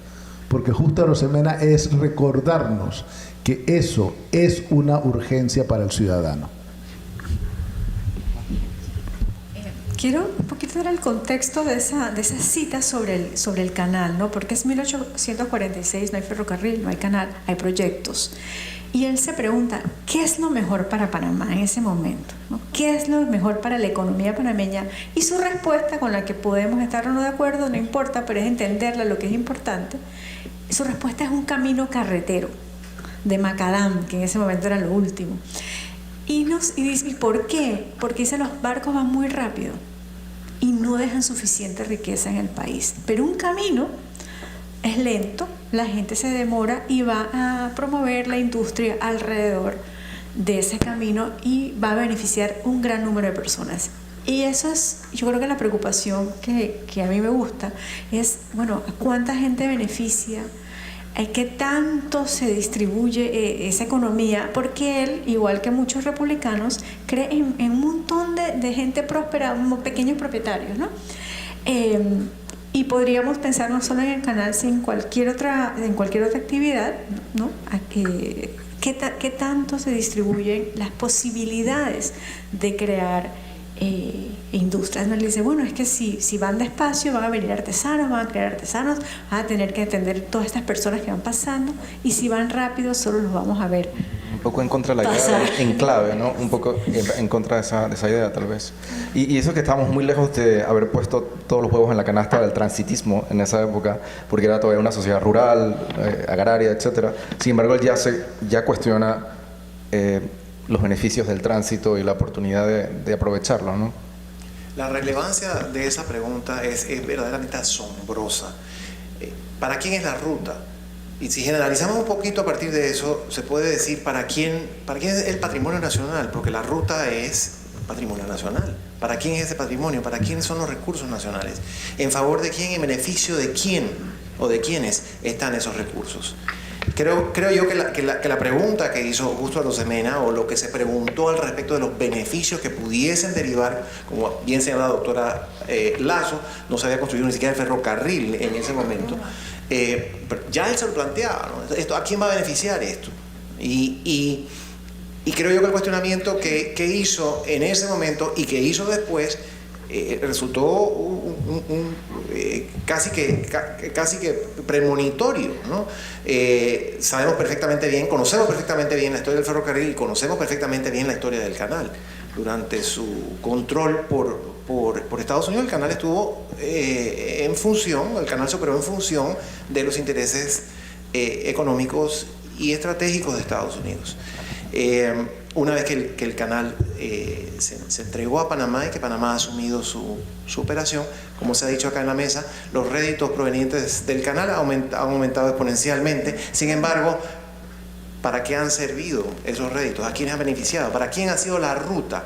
porque Justo Arosemena es recordarnos que eso es una urgencia para el ciudadano. Quiero un poquito dar el contexto de esa cita sobre el canal, ¿no? Porque es 1846, no hay ferrocarril, no hay canal, hay proyectos. Y él se pregunta, ¿qué es lo mejor para Panamá en ese momento, ¿no? ¿Qué es lo mejor para la economía panameña? Y su respuesta, con la que podemos estar o no de acuerdo, no importa, pero es entenderla lo que es importante. Su respuesta es un camino carretero de macadam, que en ese momento era lo último. Y dice, ¿y por qué? Porque dice, los barcos van muy rápido y no dejan suficiente riqueza en el país. Pero un camino es lento, la gente se demora y va a promover la industria alrededor de ese camino y va a beneficiar un gran número de personas. Y eso es, yo creo que la preocupación que a mí me gusta es, bueno, ¿cuánta gente beneficia? ¿Qué tanto se distribuye esa economía? Porque él, igual que muchos republicanos, cree en un montón de gente próspera, como pequeños propietarios, ¿no? Y podríamos pensar no solo en el canal, sino en cualquier otra actividad, ¿no? ¿Qué tanto se distribuyen las posibilidades de crear industrias? ¿No? Él dice, bueno, es que si van despacio van a venir artesanos, van a crear artesanos, van a tener que atender todas estas personas que van pasando, y si van rápido solo los vamos a ver un poco en contra de la idea del enclave, ¿no? Un poco en contra de esa idea, tal vez. Y eso que estábamos muy lejos de haber puesto todos los huevos en la canasta del transitismo en esa época, porque era todavía una sociedad rural, agraria, etc. Sin embargo, él ya cuestiona los beneficios del tránsito y la oportunidad de aprovecharlo, ¿no? La relevancia de esa pregunta es verdaderamente asombrosa. ¿Para quién es la ruta? Y si generalizamos un poquito a partir de eso, se puede decir para quién es el patrimonio nacional, porque la ruta es patrimonio nacional. ¿Para quién es ese patrimonio? ¿Para quién son los recursos nacionales? ¿En favor de quién? ¿En beneficio de quién o de quiénes están esos recursos? Creo yo que la pregunta que hizo Justo Arosemena, o lo que se preguntó al respecto de los beneficios que pudiesen derivar, como bien señaló la doctora Lazo, no se había construido ni siquiera el ferrocarril en ese momento, pero ya él se lo planteaba, ¿no? ¿A quién va a beneficiar esto? Y creo yo que el cuestionamiento que hizo en ese momento y que hizo después resultó casi que premonitorio, ¿no? Sabemos perfectamente bien, conocemos perfectamente bien la historia del ferrocarril y conocemos perfectamente bien la historia del canal. Durante su control por Estados Unidos, el canal estuvo en función, el canal se operó en función de los intereses económicos y estratégicos de Estados Unidos. Una vez que el canal se entregó a Panamá y que Panamá ha asumido su operación, como se ha dicho acá en la mesa, los réditos provenientes del canal han aumentado exponencialmente. Sin embargo, ¿para qué han servido esos réditos? ¿A quiénes han beneficiado? ¿Para quién ha sido la ruta?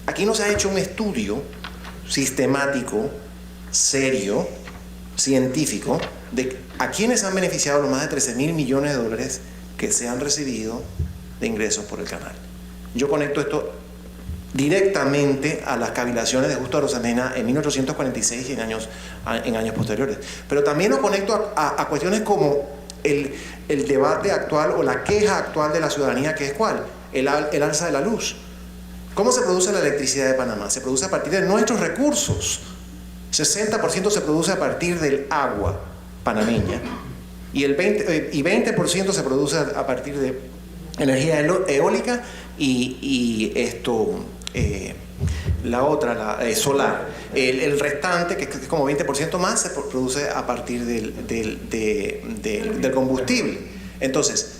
Aquí no se ha hecho un estudio sistemático, serio, científico, de a quiénes han beneficiado los más de 13.000 millones de dólares que se han recibido de ingresos por el canal. Yo conecto esto directamente a las cavilaciones de Justo Arosemena en 1846 y en años posteriores. Pero también lo conecto a cuestiones como el debate actual o la queja actual de la ciudadanía, que es ¿cuál? El alza de la luz. ¿Cómo se produce la electricidad de Panamá? Se produce a partir de nuestros recursos. 60% se produce a partir del agua panameña y 20% se produce a partir de energía eólica y la otra, solar. El restante, que es como 20% más, se produce a partir del combustible. Entonces,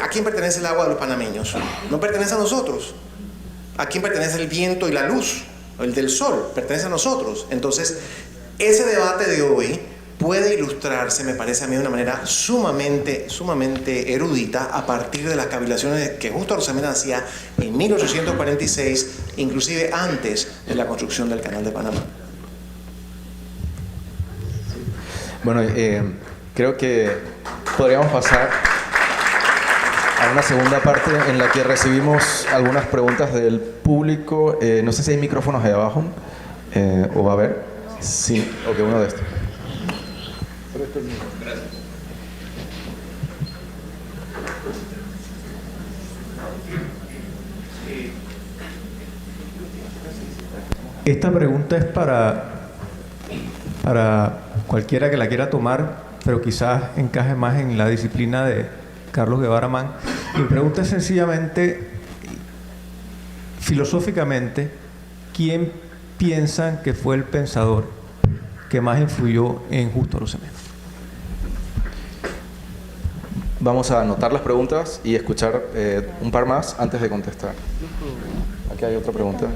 ¿a quién pertenece el agua de los panameños? No pertenece a nosotros. ¿A quién pertenece el viento y la luz? El del sol, pertenece a nosotros. Entonces, ese debate de hoy puede ilustrarse, me parece a mí, de una manera sumamente erudita a partir de las cavilaciones que Justo Arosemena hacía en 1846, inclusive antes de la construcción del Canal de Panamá. Bueno, creo que podríamos pasar a una segunda parte en la que recibimos algunas preguntas del público. No sé si hay micrófonos ahí abajo, o va a haber. Sí, ok, uno de estos. Gracias. Esta pregunta es para cualquiera que la quiera tomar, pero quizás encaje más en la disciplina de Carlos Guevara Mann. Mi pregunta es sencillamente, filosóficamente, ¿quién piensan que fue el pensador que más influyó en Justo Arosemena? Vamos a anotar las preguntas y escuchar un par más antes de contestar. Aquí hay otra pregunta.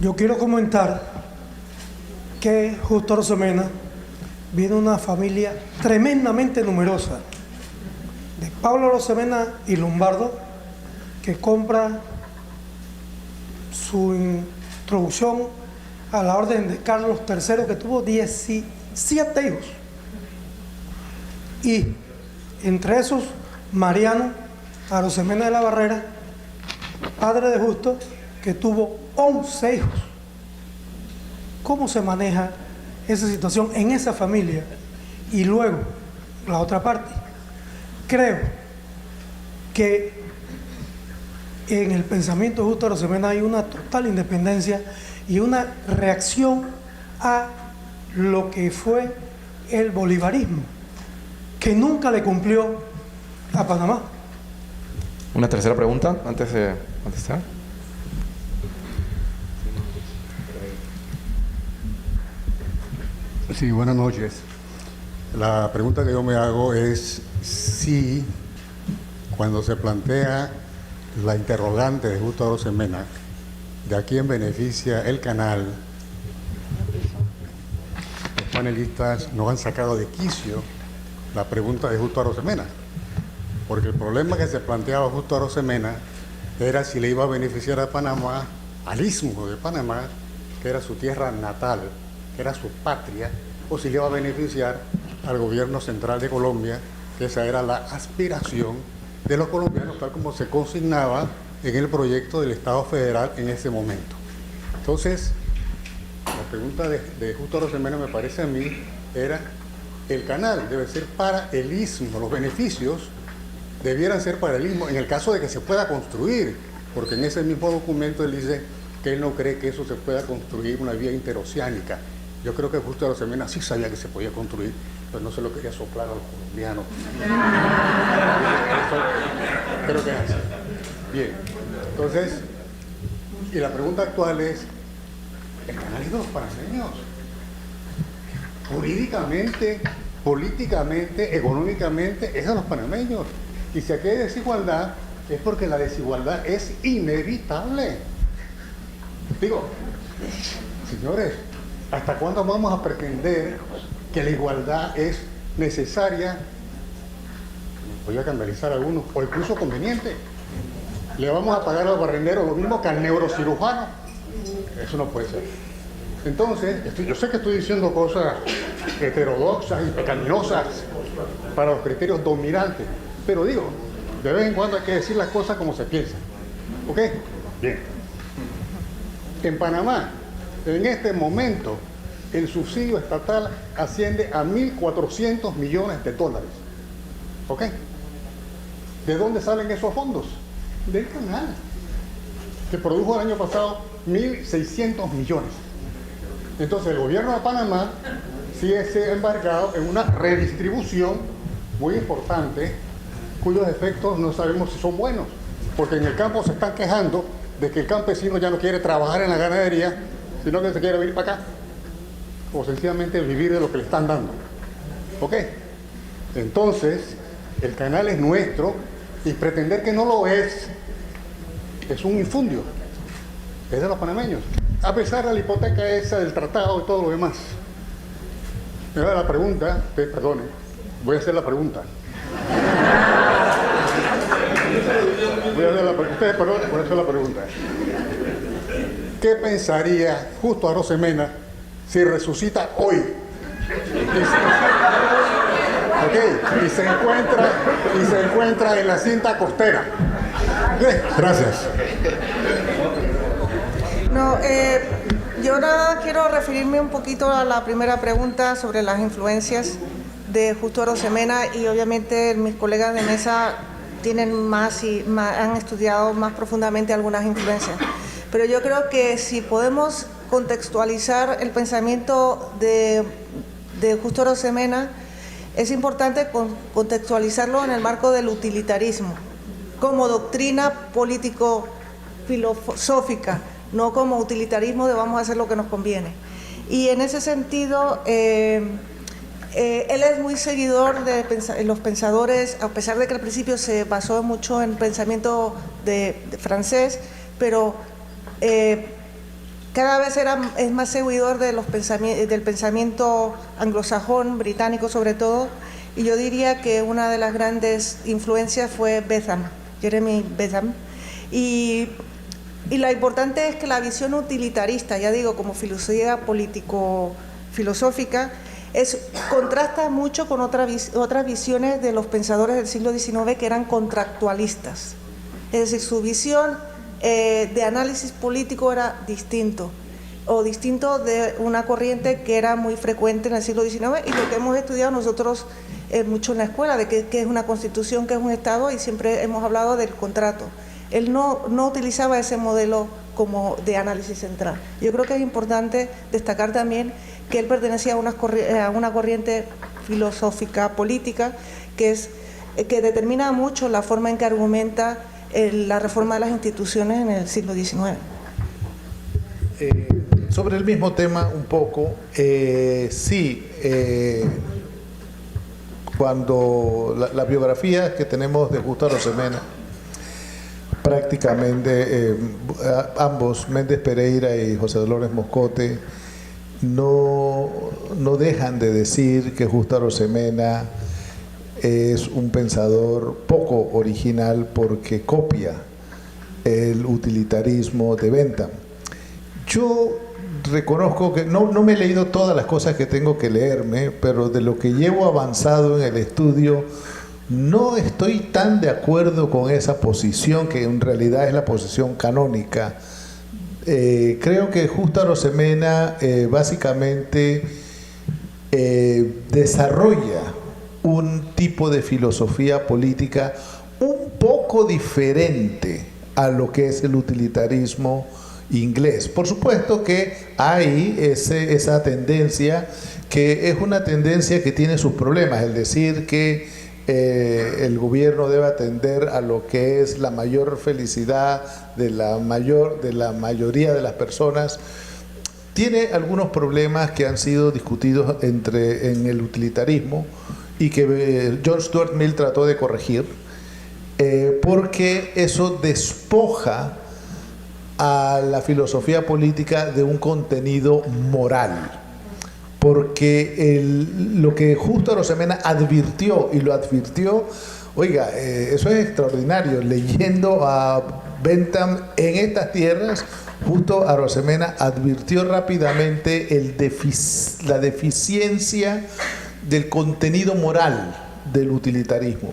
Yo quiero comentar que Justo Arosemena viene de una familia tremendamente numerosa, de Pablo Arosemena y Lombardo, que compra su introducción a la orden de Carlos III, que tuvo 17 hijos. Y entre esos, Mariano Arosemena de la Barrera, padre de Justo, que tuvo 11 hijos. ¿Cómo se maneja esa situación en esa familia? Y luego, la otra parte, creo que en el pensamiento de Justo Arosemena hay una total independencia y una reacción a lo que fue el bolivarismo, que nunca le cumplió a Panamá. Una tercera pregunta antes de contestar. Sí, buenas noches. La pregunta que yo me hago es si cuando se plantea la interrogante de Justo Arosemena, ¿de a quién beneficia el canal? Los panelistas nos han sacado de quicio la pregunta de Justo Arosemena. porque el problema que se planteaba Justo Arosemena era si le iba a beneficiar a Panamá, al istmo de Panamá, que era su tierra natal, que era su patria, o si le iba a beneficiar al gobierno central de Colombia, que esa era la aspiración de los colombianos, tal como se consignaba en el proyecto del Estado federal en ese momento. Entonces, la pregunta de Justo Arosemena, me parece a mí, era: el canal debe ser para el istmo, los beneficios debieran ser para el istmo en el caso de que se pueda construir, porque en ese mismo documento él dice que él no cree que eso se pueda construir una vía interoceánica. Yo creo que Justo Arosemena sí sabía que se podía construir, pero no se lo quería soplar a los colombianos. Eso creo que es así. Bien, entonces, y la pregunta actual es: ¿el canal es de los panameños? Jurídicamente, políticamente, económicamente, es de los panameños. Y si aquí hay desigualdad, es porque la desigualdad es inevitable. Digo, señores, ¿hasta cuándo vamos a pretender que la igualdad es necesaria? Voy a canalizar a algunos, o incluso conveniente. ¿Le vamos a pagar al barrendero lo mismo que al neurocirujano? Eso no puede ser. Entonces, yo sé que estoy diciendo cosas heterodoxas y pecaminosas para los criterios dominantes, pero digo, de vez en cuando hay que decir las cosas como se piensan. ¿Ok? Bien. En Panamá, en este momento, el subsidio estatal asciende a 1.400 millones de dólares. ¿Ok? ¿De dónde salen esos fondos? Del canal, que produjo el año pasado 1.600 millones. Entonces el gobierno de Panamá sí se ha embarcado en una redistribución muy importante, cuyos efectos no sabemos si son buenos, porque en el campo se están quejando de que el campesino ya no quiere trabajar en la ganadería, sino que se quiere venir para acá, o sencillamente vivir de lo que le están dando. ¿Ok? Entonces, el canal es nuestro, y pretender que no lo es un infundio, es de los panameños, a pesar de la hipoteca esa del tratado y todo lo demás. Mira la pregunta, perdone, voy a hacer la pregunta. Ustedes perdonen por hacer la pregunta. ¿Qué pensaría Justo Arosemena si resucita hoy? Ok, y se encuentra en la cinta costera. Gracias. No, yo nada quiero referirme un poquito a la primera pregunta sobre las influencias de Justo Arosemena, y obviamente mis colegas de mesa tienen han estudiado más profundamente algunas influencias. Pero yo creo que si podemos contextualizar el pensamiento de Justo Arosemena, es importante contextualizarlo en el marco del utilitarismo, como doctrina político-filosófica, no como utilitarismo de vamos a hacer lo que nos conviene. Y en ese sentido, él es muy seguidor de los pensadores, a pesar de que al principio se basó mucho en pensamiento de francés, pero cada vez es más seguidor de del pensamiento anglosajón, británico sobre todo, y yo diría que una de las grandes influencias fue Jeremy Bentham, y lo importante es que la visión utilitarista, ya digo, como filosofía político-filosófica, contrasta mucho con otras visiones de los pensadores del siglo XIX que eran contractualistas. Es decir, su visión de análisis político era distinto de una corriente que era muy frecuente en el siglo XIX y lo que hemos estudiado nosotros mucho en la escuela, de qué es una constitución, qué es un Estado, y siempre hemos hablado del contrato. Él no utilizaba ese modelo como de análisis central. Yo creo que es importante destacar también que él pertenecía a una corriente filosófica política que determina mucho la forma en que argumenta la reforma de las instituciones en el siglo XIX. Sobre el mismo tema un poco, cuando la biografía que tenemos de Justo Arosemena, prácticamente ambos, Méndez Pereira y José Dolores Moscote, no dejan de decir que Justo Arosemena es un pensador poco original porque copia el utilitarismo de Bentham. Yo reconozco que no me he leído todas las cosas que tengo que leerme, pero de lo que llevo avanzado en el estudio, no estoy tan de acuerdo con esa posición, que en realidad es la posición canónica. Creo que Justo Arosemena básicamente desarrolla un tipo de filosofía política un poco diferente a lo que es el utilitarismo inglés. Por supuesto que hay esa tendencia, que es una tendencia que tiene sus problemas, el decir que el gobierno debe atender a lo que es la mayor felicidad de la mayoría de las personas. Tiene algunos problemas que han sido discutidos en el utilitarismo y que John Stuart Mill trató de corregir, porque eso despoja a la filosofía política de un contenido moral. Porque lo que Justo Arosemena advirtió, y lo advirtió, oiga, eso es extraordinario, leyendo a Bentham en estas tierras, Justo Arosemena advirtió rápidamente la deficiencia del contenido moral del utilitarismo.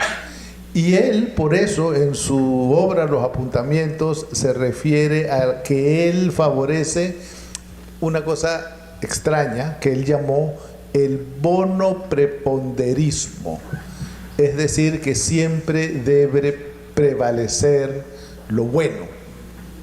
Y él, por eso, en su obra Los Apuntamientos, se refiere a que él favorece una cosa extraña que él llamó el bonopreponderismo. Es decir, que siempre debe prevalecer lo bueno.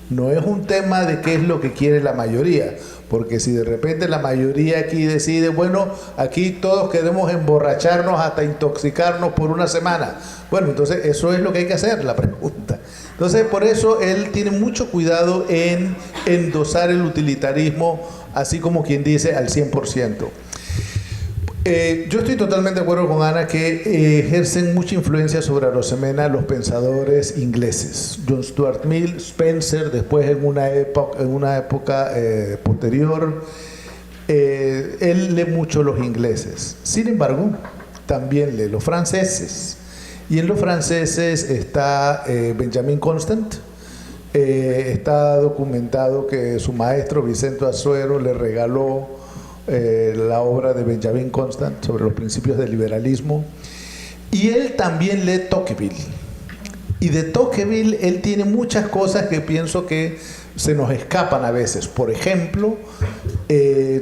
No es un tema de qué es lo que quiere la mayoría, porque si de repente la mayoría aquí decide, bueno, aquí todos queremos emborracharnos hasta intoxicarnos por una semana, bueno, entonces eso es lo que hay que hacer, la pregunta. Entonces, por eso él tiene mucho cuidado en endosar el utilitarismo, así como quien dice, al 100%. Yo estoy totalmente de acuerdo con Ana que ejercen mucha influencia sobre Arosemena los pensadores ingleses. John Stuart Mill, Spencer, después en una época posterior, él lee mucho los ingleses. Sin embargo, también lee los franceses. Y en los franceses está Benjamin Constant. Está documentado que su maestro Vicente Azuero le regaló la obra de Benjamin Constant sobre los principios del liberalismo, y él también lee Tocqueville, y de Tocqueville él tiene muchas cosas que pienso que se nos escapan a veces. Por ejemplo,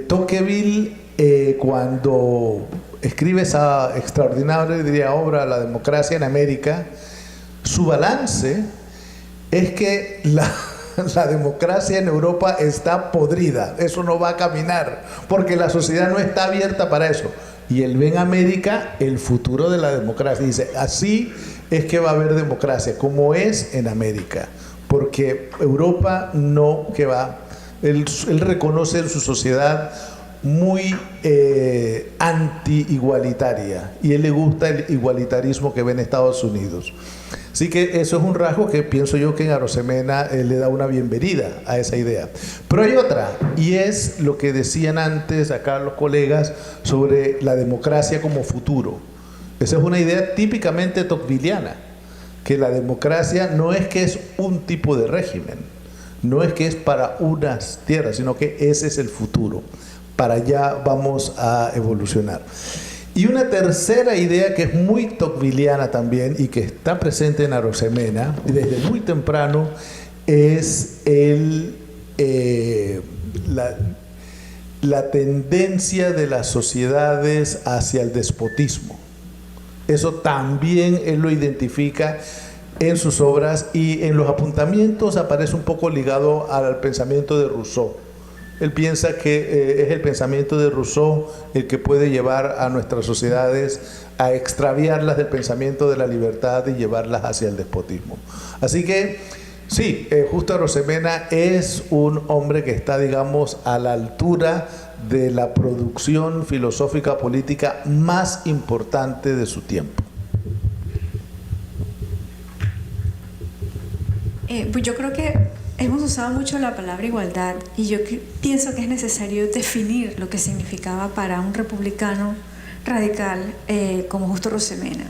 Tocqueville cuando escribe esa extraordinaria obra La democracia en América, su balance es que la democracia en Europa está podrida, eso no va a caminar, porque la sociedad no está abierta para eso. Y él ve en América el futuro de la democracia, y dice, así es que va a haber democracia, como es en América, porque Europa no, que va. Él reconoce en su sociedad muy anti-igualitaria, y él le gusta el igualitarismo que ve en Estados Unidos. Así que eso es un rasgo que pienso yo que en Arosemena le da una bienvenida a esa idea. Pero hay otra, y es lo que decían antes acá los colegas sobre la democracia como futuro. Esa es una idea típicamente tocquevilliana, que la democracia no es que es un tipo de régimen, no es que es para unas tierras, sino que ese es el futuro. Para allá vamos a evolucionar. Y una tercera idea que es muy tocquevilliana también y que está presente en Arosemena desde muy temprano es la tendencia de las sociedades hacia el despotismo. Eso también él lo identifica en sus obras, y en los apuntamientos aparece un poco ligado al pensamiento de Rousseau. Él piensa que es el pensamiento de Rousseau el que puede llevar a nuestras sociedades a extraviarlas del pensamiento de la libertad y llevarlas hacia el despotismo. Así que sí, Justo Arosemena es un hombre que está, digamos, a la altura de la producción filosófica política más importante de su tiempo. Pues yo creo que hemos usado mucho la palabra igualdad, y yo pienso que es necesario definir lo que significaba para un republicano radical como Justo Arosemena.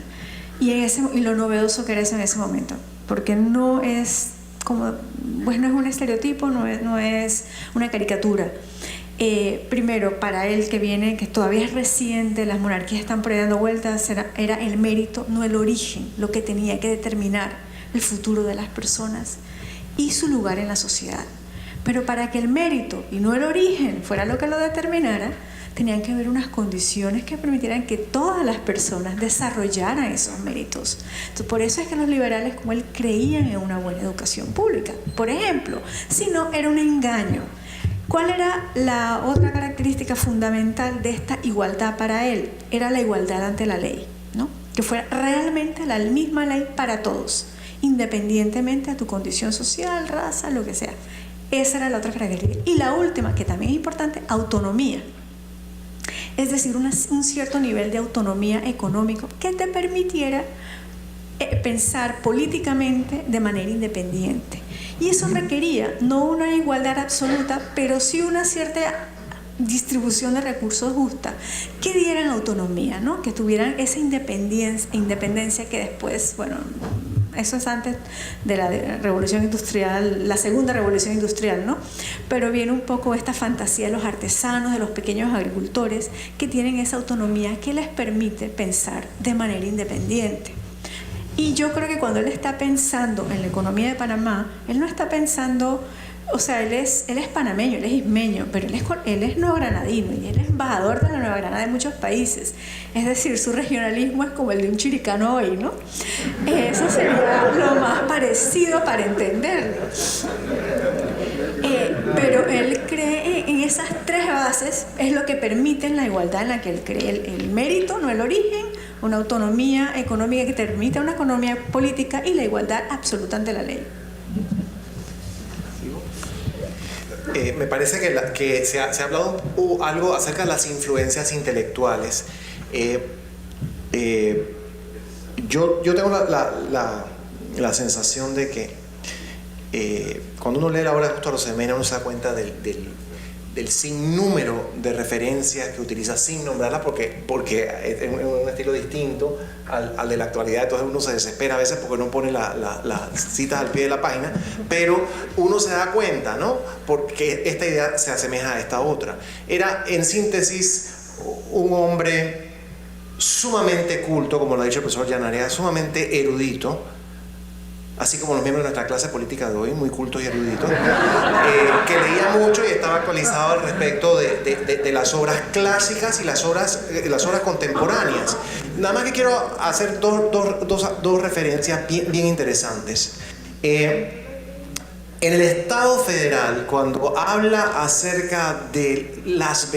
y lo novedoso que era eso en ese momento, porque no es como, pues no es un estereotipo, no es una caricatura. Primero, para él que todavía es reciente, las monarquías están por ahí dando vueltas, era el mérito, no el origen, lo que tenía que determinar el futuro de las personas y su lugar en la sociedad. Pero para que el mérito y no el origen fuera lo que lo determinara, tenían que haber unas condiciones que permitieran que todas las personas desarrollaran esos méritos. Entonces, por eso es que los liberales, como él, creían en una buena educación pública. Por ejemplo, si no, era un engaño. ¿Cuál era la otra característica fundamental de esta igualdad para él? Era la igualdad ante la ley, ¿no? Que fuera realmente la misma ley para todos, independientemente de tu condición social, raza, lo que sea. Esa era la otra característica. Y la última, que también es importante, autonomía. Es decir, un cierto nivel de autonomía económico que te permitiera pensar políticamente de manera independiente. Y eso requería no una igualdad absoluta, pero sí una cierta distribución de recursos justa, que dieran autonomía, ¿no? Que tuvieran esa independencia que después, bueno, eso es antes de la revolución industrial, la segunda revolución industrial, ¿no? Pero viene un poco esta fantasía de los artesanos, de los pequeños agricultores, que tienen esa autonomía que les permite pensar de manera independiente. Y yo creo que cuando él está pensando en la economía de Panamá, él no está pensando, o sea, él es panameño, él es ismeño, pero él es nuevogranadino y él es embajador de la Nueva Granada de muchos países. Es decir, su regionalismo es como el de un chiricano hoy, ¿no? Eso sería lo más parecido para entenderlo. Pero él cree en esas tres bases, es lo que permiten la igualdad en la que él cree. El mérito, no el origen, una autonomía económica que te permita una economía política y la igualdad absoluta ante la ley. Me parece que se ha hablado algo acerca de las influencias intelectuales. Yo tengo la sensación de que cuando uno lee la obra de Justo Arosemena, uno se da cuenta del sinnúmero de referencias que utiliza sin nombrarlas, porque es un estilo distinto al de la actualidad. Entonces uno se desespera a veces porque no pone las citas al pie de la página, pero uno se da cuenta, ¿no? Porque esta idea se asemeja a esta otra. Era, en síntesis, un hombre sumamente culto, como lo ha dicho el profesor Yanarea, sumamente erudito, así como los miembros de nuestra clase política de hoy, muy cultos y eruditos, que leía mucho y estaba actualizado al respecto de las obras clásicas y las obras contemporáneas. Nada más que quiero hacer dos referencias bien interesantes. En el Estado federal, cuando habla acerca de las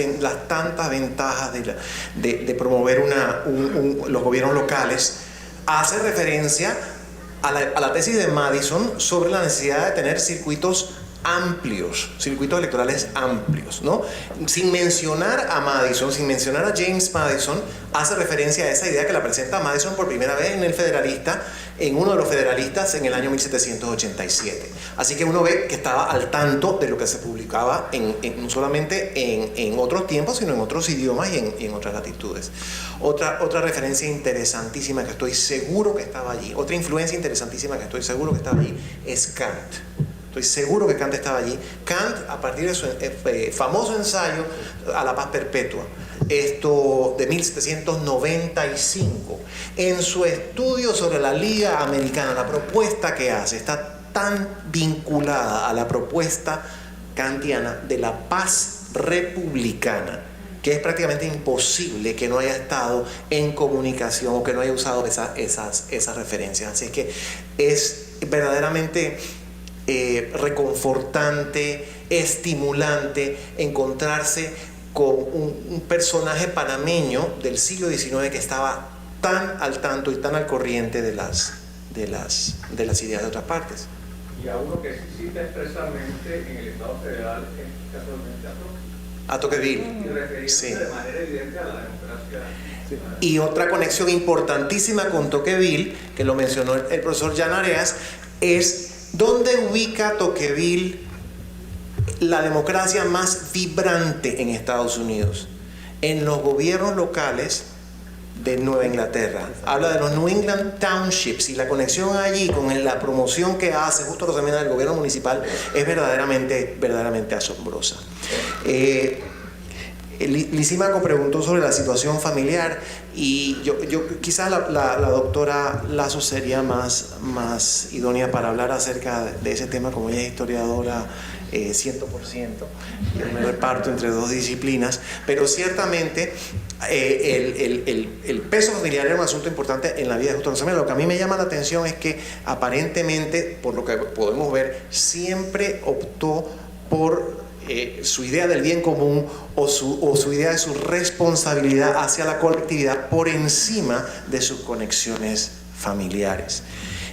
tantas ventajas de promover los gobiernos locales, hace referencia a la tesis de Madison sobre la necesidad de tener circuitos electorales amplios, ¿no? Sin mencionar a Madison, sin mencionar a James Madison, hace referencia a esa idea que la presenta Madison por primera vez en uno de los federalistas en el año 1787. Así que uno ve que estaba al tanto de lo que se publicaba no solamente en otros tiempos, sino en otros idiomas y en otras latitudes. Otra referencia interesantísima que estoy seguro que estaba allí, otra influencia interesantísima que estoy seguro que estaba allí, es Kant. Estoy seguro que Kant estaba allí. Kant, a partir de su famoso ensayo a la paz perpetua, esto de 1795, en su estudio sobre la Liga Americana, la propuesta que hace está tan vinculada a la propuesta kantiana de la paz republicana, que es prácticamente imposible que no haya estado en comunicación o que no haya usado esas referencias. Así es que es verdaderamente reconfortante, estimulante encontrarse con un personaje panameño del siglo XIX que estaba tan al tanto y tan al corriente de las ideas de otras partes. Y a uno que se cita expresamente en el Estado federal es casualmente a Tocqueville. Y refiriéndose de manera evidente a la democracia. Sí. Y otra conexión importantísima con Tocqueville, que lo mencionó el profesor Jan Areas, es dónde ubica Tocqueville la democracia más vibrante en Estados Unidos. En los gobiernos locales de Nueva Inglaterra. Habla de los New England Townships y la conexión allí con la promoción que hace Justo Arosemena del gobierno municipal es verdaderamente asombrosa. Lisímaco preguntó sobre la situación familiar y yo quizás la doctora Lazo sería más idónea para hablar acerca de ese tema, como ella es historiadora 100%. Yo me reparto entre dos disciplinas, pero ciertamente el peso familiar era un asunto importante en la vida de Justo Arosemena. Lo que a mí me llama la atención es que aparentemente, por lo que podemos ver, siempre optó por su idea del bien común o su idea de su responsabilidad hacia la colectividad por encima de sus conexiones familiares.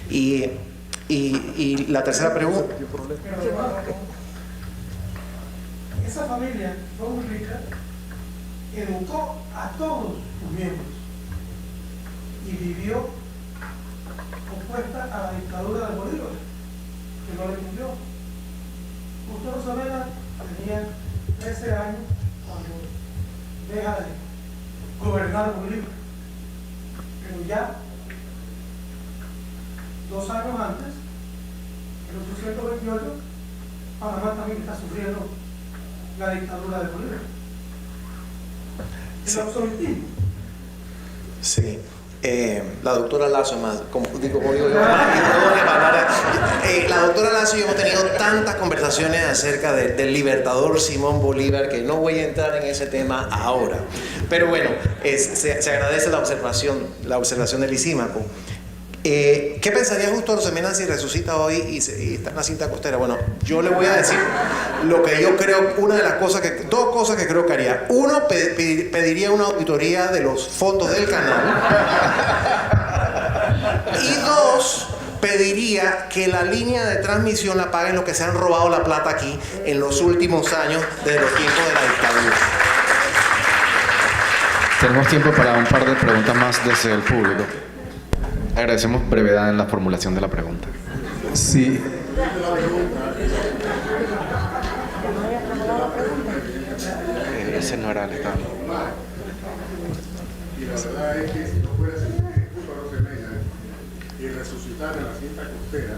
Y la tercera pregunta. Esa familia fue muy rica, educó a todos sus miembros y vivió opuesta a la dictadura de Bolívar, que no le cumplió. Justo Arosemena tenía 13 años cuando deja de gobernar Bolívar, pero ya 2 años antes, en 1828, Panamá también está sufriendo la dictadura de Bolívar. El absolutismo. Sí. La doctora Lazo, la doctora Lazo y yo hemos tenido tantas conversaciones acerca del libertador Simón Bolívar que no voy a entrar en ese tema ahora. Pero bueno, se agradece la observación del Lisímaco. ¿Qué pensaría Justo Arosemena si resucita hoy y está en la cinta costera? Bueno, yo le voy a decir lo que yo creo, dos cosas que creo que haría. Uno, pediría una auditoría de los fondos del canal. Y dos, pediría que la línea de transmisión la paguen los que se han robado la plata aquí en los últimos años de los tiempos de la dictadura. Tenemos tiempo para un par de preguntas más desde el público. Agradecemos brevedad en la formulación de la pregunta. Sí. Ese no era el estado. Y la verdad es que si no fuera Justo Arosemena y resucitar en la cinta costera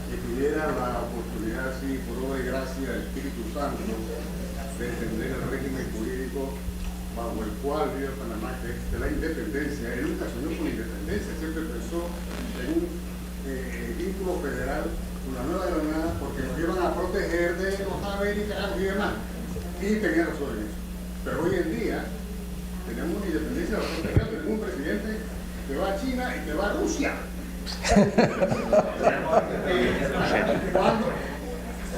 y tuviera la oportunidad, así, por obra y gracia del Espíritu Santo, de entender el régimen jurídico bajo el cual vive Panamá, que es de la independencia. Él nunca soñó con independencia, siempre pensó en un vínculo federal con la Nueva Granada, porque nos iban a proteger de los americanos y demás. Y tenía razón en eso. Pero hoy en día tenemos una independencia bastante grande, tenemos un presidente que va a China y que va a Rusia. ¿Cuándo?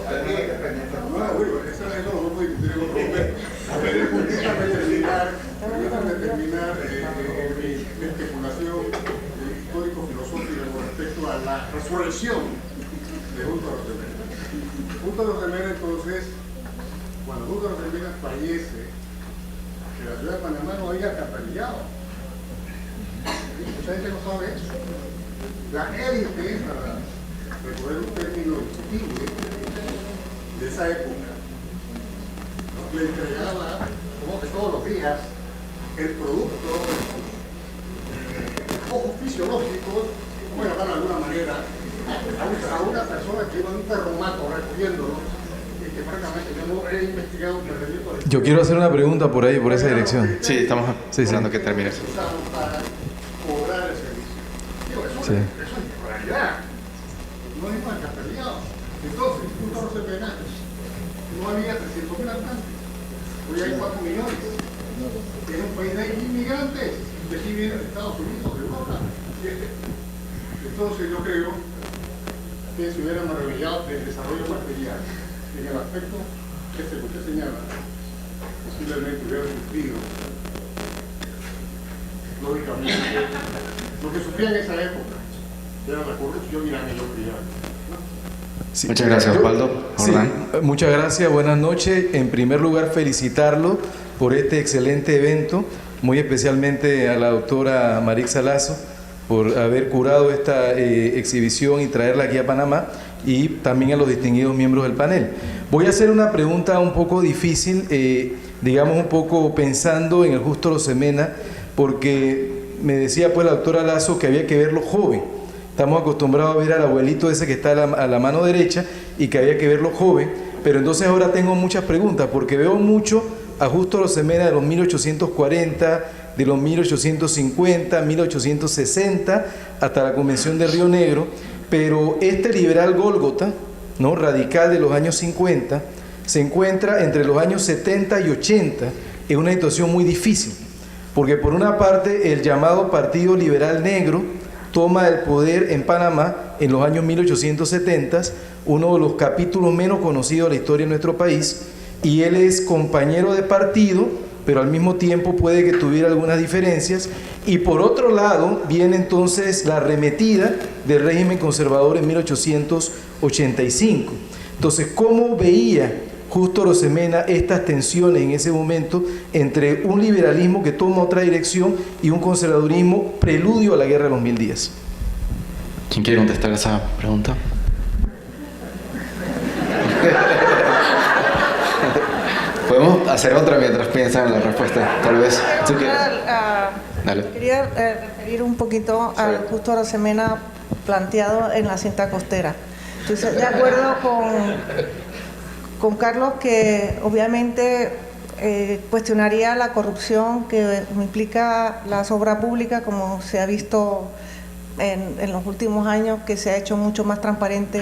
Eso no lo puedo discutir en otro momento. Permítanme terminar mi especulación histórico-filosófica con respecto a la resurrección de Justo Arosemena. Justo Arosemena, entonces, cuando Justo Arosemena fallece, que la ciudad de Panamá no había capellado. Mucha gente no sabe eso. La élite, para recoger un término discutible de esa época, le entregaba, como que todos los días, el producto, ojos fisiológicos, bueno, de alguna manera, a una persona que iba en un terromato recogiéndolo y que francamente yo no he investigado un perdimiento de... Yo quiero hacer una pregunta por ahí, por esa dirección. Sí, estamos esperando que termine. Para cobrar el servicio. Digo, eso es realidad. No hay marca peleado. Entonces, Justo Arosemena, no había 300.000 habitantes. Hoy hay 4 millones. Es un país de inmigrantes que sí vienen de Estados Unidos, de Europa. Entonces yo creo que se hubiera maravillado del desarrollo material en el aspecto que se usted señala, posiblemente hubiera sufrido, lógicamente, lo que sufría en esa época era la corrupción y la mediocridad. Sí. Muchas gracias, Osvaldo. Sí, muchas gracias, buenas noches. En primer lugar, felicitarlo por este excelente evento, muy especialmente a la doctora Marixa Lazo por haber curado esta exhibición y traerla aquí a Panamá, y también a los distinguidos miembros del panel. Voy a hacer una pregunta un poco difícil. digamos un poco pensando en el Justo Arosemena, porque me decía pues la doctora Lazo que había que verlo joven. Estamos acostumbrados a ver al abuelito ese que está a la mano derecha y que había que verlo joven, pero entonces ahora tengo muchas preguntas, porque veo mucho a Justo Arosemena de los 1840, de los 1850, 1860, hasta la Convención de Río Negro, pero este liberal Gólgota, ¿no?, radical de los años 50, se encuentra entre los años 70 y 80 en una situación muy difícil, porque por una parte el llamado Partido Liberal Negro toma el poder en Panamá en los años 1870, uno de los capítulos menos conocidos de la historia de nuestro país, y él es compañero de partido, pero al mismo tiempo puede que tuviera algunas diferencias, y por otro lado viene entonces la arremetida del régimen conservador en 1885. Entonces, ¿cómo veía Justo Arosemena estas tensiones en ese momento entre un liberalismo que toma otra dirección y un conservadurismo preludio a la Guerra de los 1000 días? ¿Quién quiere contestar esa pregunta? Podemos hacer otra mientras piensan en la respuesta, tal vez. Quería referir un poquito al Justo Arosemena planteado en la cinta costera. Estoy de acuerdo con Carlos que obviamente cuestionaría la corrupción que implica la obra pública, como se ha visto en los últimos años, que se ha hecho mucho más transparente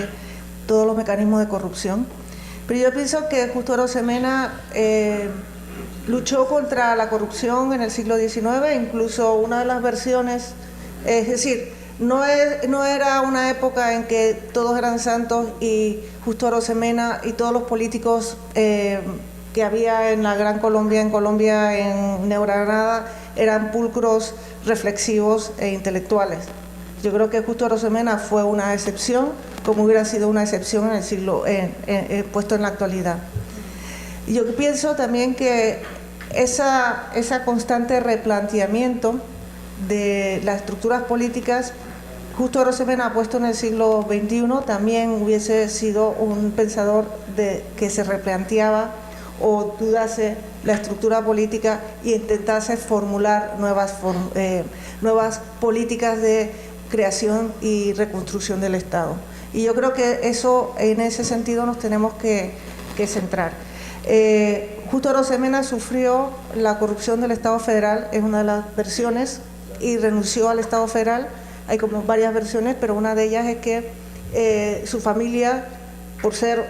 todos los mecanismos de corrupción. Pero yo pienso que Justo Arosemena luchó contra la corrupción en el siglo XIX, incluso una de las versiones, es decir, no era una época en que todos eran santos y Justo Arosemena y todos los políticos que había en la Gran Colombia, en Nueva Granada, eran pulcros, reflexivos e intelectuales. Yo creo que Justo Arosemena fue una excepción, como hubiera sido una excepción en el siglo puesto en la actualidad. Y yo pienso también que esa constante replanteamiento de las estructuras políticas, Justo Arosemena puesto en el siglo XXI, también hubiese sido un pensador que se replanteaba o dudase la estructura política e intentase formular nuevas políticas de creación y reconstrucción del Estado. Y yo creo que en ese sentido nos tenemos que centrar. Justo Arosemena sufrió la corrupción del Estado federal, es una de las versiones, y renunció al Estado federal. Hay como varias versiones, pero una de ellas es que su familia, por ser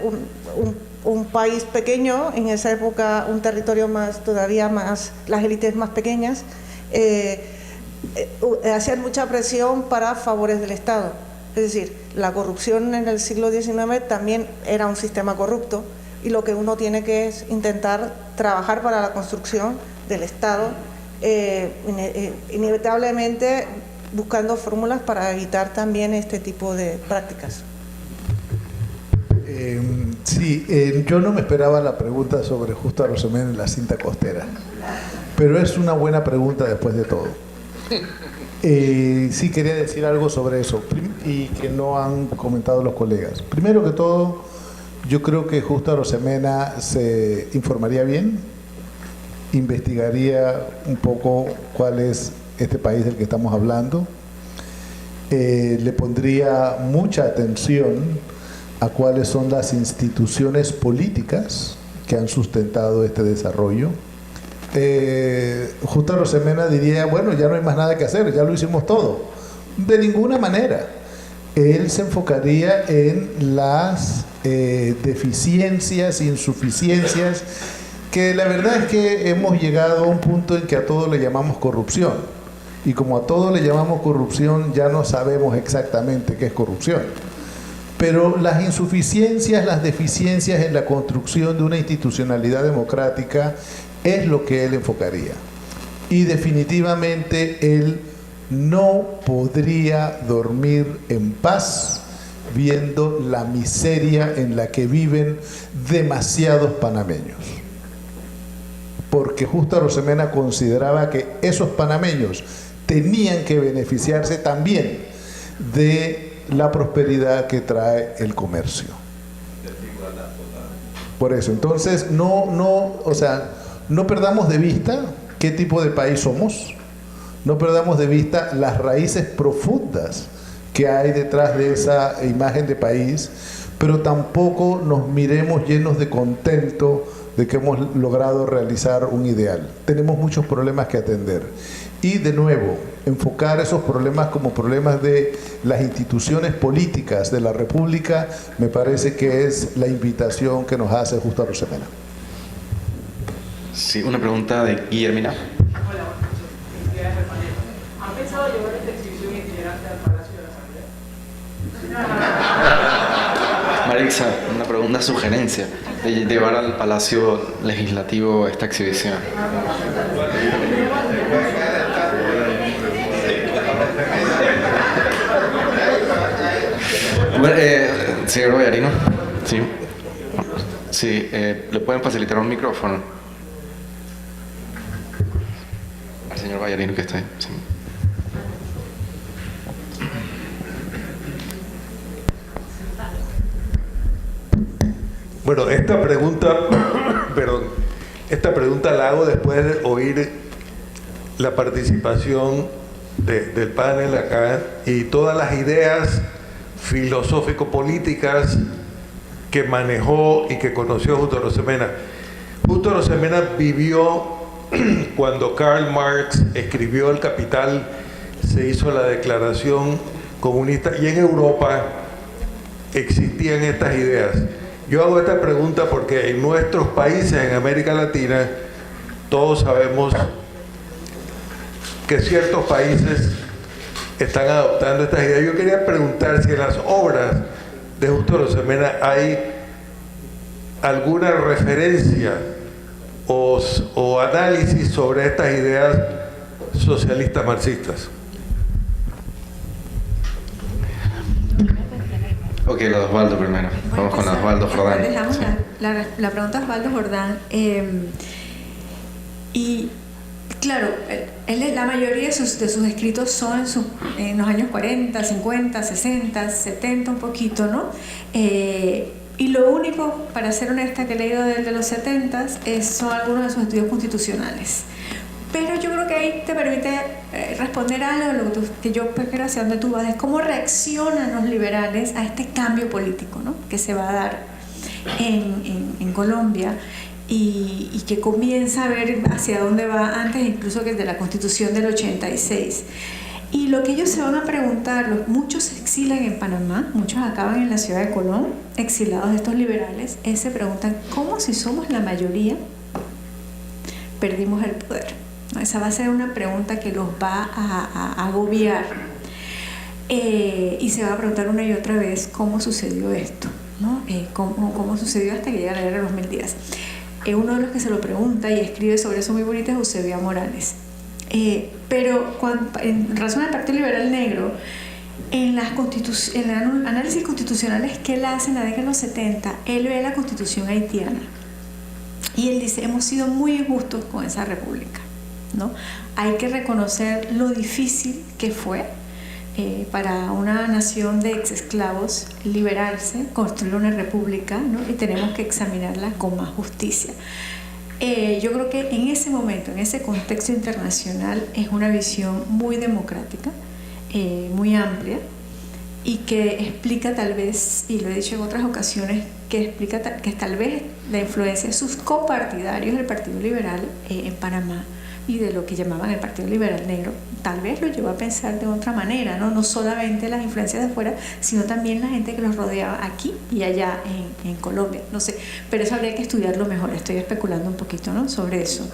un país pequeño, en esa época un territorio todavía más, las élites más pequeñas, hacían mucha presión para favores del Estado. Es decir, la corrupción en el siglo XIX también era un sistema corrupto, y lo que uno tiene que es intentar trabajar para la construcción del Estado, inevitablemente buscando fórmulas para evitar también este tipo de prácticas. Yo no me esperaba la pregunta sobre Justo Arosemena en la cinta costera, pero es una buena pregunta después de todo. Sí quería decir algo sobre eso y que no han comentado los colegas. Primero que todo, yo creo que Justo Arosemena se informaría bien, investigaría un poco cuál es este país del que estamos hablando, le pondría mucha atención a cuáles son las instituciones políticas que han sustentado este desarrollo. Justo Arosemena diría, bueno, ya no hay más nada que hacer, ya lo hicimos todo. De ninguna manera. Él se enfocaría en las deficiencias, insuficiencias, que la verdad es que hemos llegado a un punto en que a todo le llamamos corrupción. Y como a todo le llamamos corrupción, ya no sabemos exactamente qué es corrupción. Pero las insuficiencias, las deficiencias en la construcción de una institucionalidad democrática es lo que él enfocaría. Y definitivamente él no podría dormir en paz viendo la miseria en la que viven demasiados panameños. Porque Justo Arosemena consideraba que esos panameños tenían que beneficiarse también de la prosperidad que trae el comercio. Por eso, entonces, no perdamos de vista qué tipo de país somos, no perdamos de vista las raíces profundas que hay detrás de esa imagen de país, pero tampoco nos miremos llenos de contento de que hemos logrado realizar un ideal. Tenemos muchos problemas que atender. Y de nuevo, enfocar esos problemas como problemas de las instituciones políticas de la República, me parece que es la invitación que nos hace Justo Arosemena. Sí, una pregunta de Guillermina. Hola, ¿han pensado llevar esta exhibición itinerante al Palacio de la Asamblea? Marixa, una sugerencia de llevar al Palacio Legislativo esta exhibición. Bueno, señor Vallarino, sí. Sí, ¿le pueden facilitar un micrófono? Al señor Vallarino que está ahí. Sí. Bueno, esta pregunta, esta pregunta la hago después de oír la participación del panel acá y todas las ideas filosófico-políticas que manejó y que conoció Justo Arosemena. Justo Arosemena vivió cuando Karl Marx escribió El Capital, se hizo la Declaración Comunista y en Europa existían estas ideas. Yo hago esta pregunta porque en nuestros países, en América Latina, todos sabemos que ciertos países están adoptando estas ideas. Yo quería preguntar si en las obras de Justo Arosemena hay alguna referencia o análisis sobre estas ideas socialistas marxistas. Ok, la de Osvaldo primero. Vamos con la de Osvaldo Jordán. Dejamos Sí. la pregunta de Osvaldo Jordán. Y claro, la mayoría de sus escritos son en los años 40, 50, 60, 70 un poquito, ¿no? Y lo único, para ser honesta, que he leído de los 70 son algunos de sus estudios constitucionales. Pero yo creo que ahí te permite responder a algo que yo creo hacia donde tú vas, es cómo reaccionan los liberales a este cambio político, ¿no?, que se va a dar en Colombia y que comienza a ver hacia dónde va antes incluso que de la Constitución del 86. Y lo que ellos se van a preguntar, muchos se exilan en Panamá, muchos acaban en la ciudad de Colón, exilados de estos liberales, se preguntan cómo, si somos la mayoría, perdimos el poder. Esa va a ser una pregunta que los va a agobiar, y se va a preguntar una y otra vez cómo sucedió esto, ¿no? Cómo sucedió hasta que llega la guerra de los 1000 días. Uno de los que se lo pregunta y escribe sobre eso muy bonito es Eusebio Morales. Pero en razón al Partido Liberal Negro, en el análisis constitucionales que él hace en la década de los 70, él ve la constitución haitiana y él dice: hemos sido muy injustos con esa república, ¿no? Hay que reconocer lo difícil que fue para una nación de exesclavos liberarse, construir una república, ¿no? Y tenemos que examinarla con más justicia. Yo creo que en ese momento, en ese contexto internacional, es una visión muy democrática, muy amplia, y que explica tal vez, y lo he dicho en otras ocasiones, que explica que tal vez la influencia de sus copartidarios del Partido Liberal en Panamá y de lo que llamaban el Partido Liberal Negro, tal vez lo llevó a pensar de otra manera, ¿no? No solamente las influencias de afuera, sino también la gente que los rodeaba aquí y allá en Colombia. No sé, pero eso habría que estudiarlo mejor. Estoy especulando un poquito, ¿no?, sobre eso.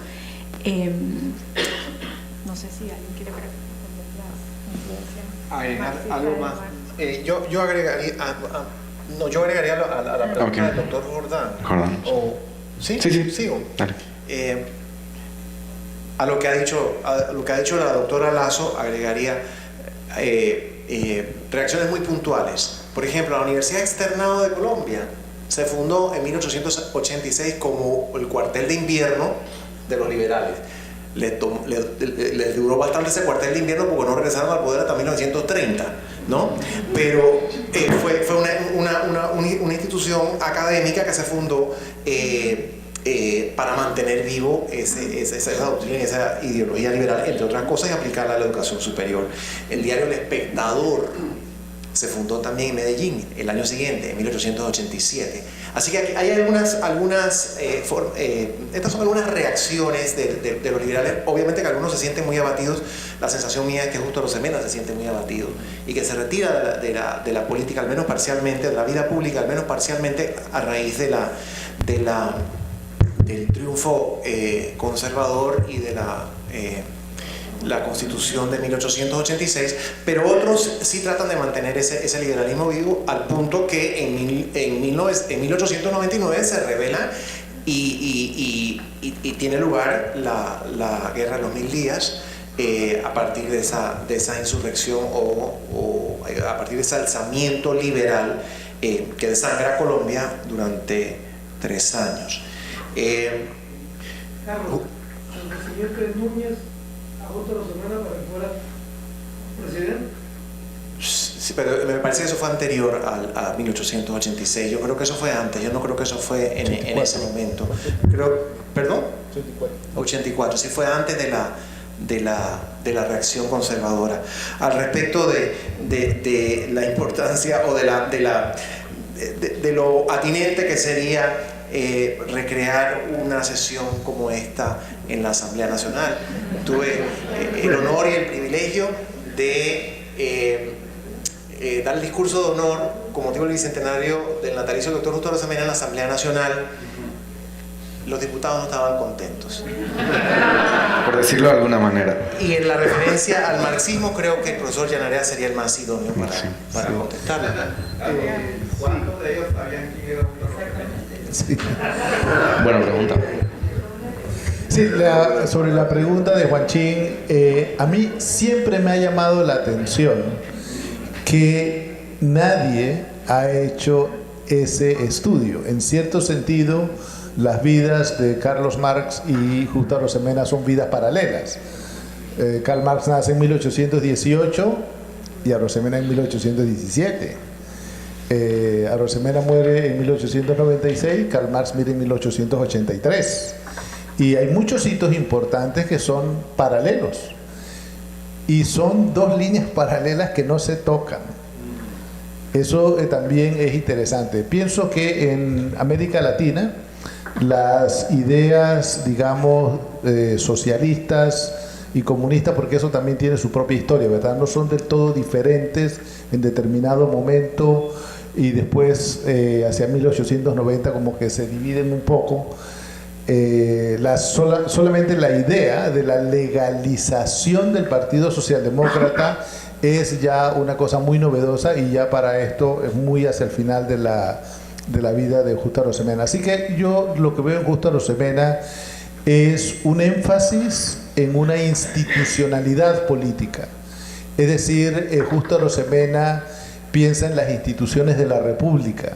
No sé si alguien quiere agregar algo más. Yo agregaría a la pregunta del doctor Jordán. ¿Sí? Sigo. Dale. A lo que ha dicho la doctora Lazo, agregaría reacciones muy puntuales. Por ejemplo, la Universidad Externado de Colombia se fundó en 1886 como el cuartel de invierno de los liberales. Les duró bastante ese cuartel de invierno porque no regresaron al poder hasta 1930, ¿no? Pero fue una institución académica que se fundó para mantener vivo esa doctrina y esa ideología liberal, entre otras cosas, y aplicarla a la educación superior. El diario El Espectador se fundó también en Medellín el año siguiente, en 1887. Así que aquí hay estas son algunas reacciones de los liberales. Obviamente que algunos se sienten muy abatidos. La sensación mía es que Justo Arosemena se siente muy abatido y que se retira de la política, al menos parcialmente, de la vida pública, al menos parcialmente, a raíz del triunfo conservador y de la Constitución de 1886, pero otros sí tratan de mantener ese liberalismo vivo, al punto que en 1899 se revela y tiene lugar la Guerra de los 1000 días, a partir de esa insurrección o a partir de ese alzamiento liberal que desangra a Colombia durante 3 años. Carlos, el presidente Núñez a Justo Arosemena para que fuera presidente. Sí, pero me parece que eso fue anterior a 1886. Yo creo que eso fue antes. Yo no creo que eso fue en ese momento. ¿Perdón? 84. Sí, fue antes de la reacción conservadora. Al respecto de la importancia o de lo atinente que sería recrear una sesión como esta en la Asamblea Nacional. Tuve el honor y el privilegio de dar el discurso de honor con motivo del bicentenario del natalicio del doctor Justo Arosemena en la Asamblea Nacional. Los diputados no estaban contentos. Por decirlo de alguna manera. Y en la referencia al marxismo, creo que el profesor Llanarea sería el más idóneo para contestarle. ¿Cuántos de ellos sabían quién era Justo Arosemena? Sí. Buena pregunta. Sí, sobre la pregunta de Juanchín, a mí siempre me ha llamado la atención que nadie ha hecho ese estudio. En cierto sentido, las vidas de Carlos Marx y Justo Arosemena son vidas paralelas. Karl Marx nace en 1818 y Arosemena en 1817. Arosemena muere en 1896, Karl Marx muere en 1883. Y hay muchos hitos importantes que son paralelos. Y son dos líneas paralelas que no se tocan. Eso también es interesante. Pienso que en América Latina las ideas, digamos, socialistas y comunistas, porque eso también tiene su propia historia, ¿verdad? No son del todo diferentes en determinado momento y después hacia 1890 como que se dividen un poco. Solamente la idea de la legalización del Partido Socialdemócrata es ya una cosa muy novedosa y ya para esto es muy hacia el final de la vida de Justo Arosemena. Así que yo lo que veo en Justo Arosemena es un énfasis en una institucionalidad política. Es decir, Justo Arosemena piensa en las instituciones de la República.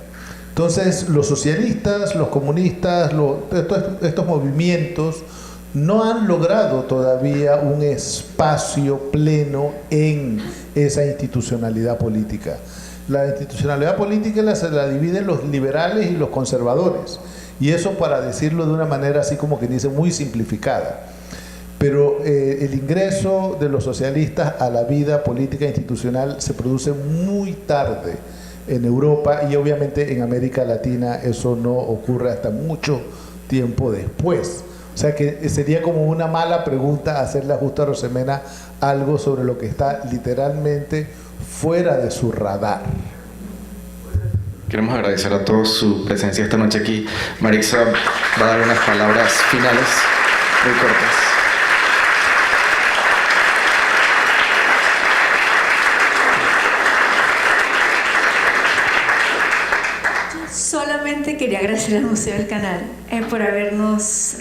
Entonces, los socialistas, los comunistas, estos movimientos no han logrado todavía un espacio pleno en esa institucionalidad política. La institucionalidad política se la dividen los liberales y los conservadores. Y eso, para decirlo de una manera así como que dice muy simplificada. Pero el ingreso de los socialistas a la vida política institucional se produce muy tarde en Europa y obviamente en América Latina eso no ocurre hasta mucho tiempo después. O sea que sería como una mala pregunta hacerle a Justo Arosemena algo sobre lo que está literalmente fuera de su radar. Queremos agradecer a todos su presencia esta noche aquí. Marixa va a dar unas palabras finales muy cortas. Solamente quería agradecer al Museo del Canal por habernos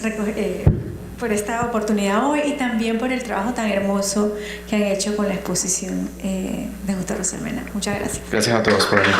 por esta oportunidad hoy y también por el trabajo tan hermoso que han hecho con la exposición de Justo Arosemena. Muchas gracias. Gracias a todos por venir.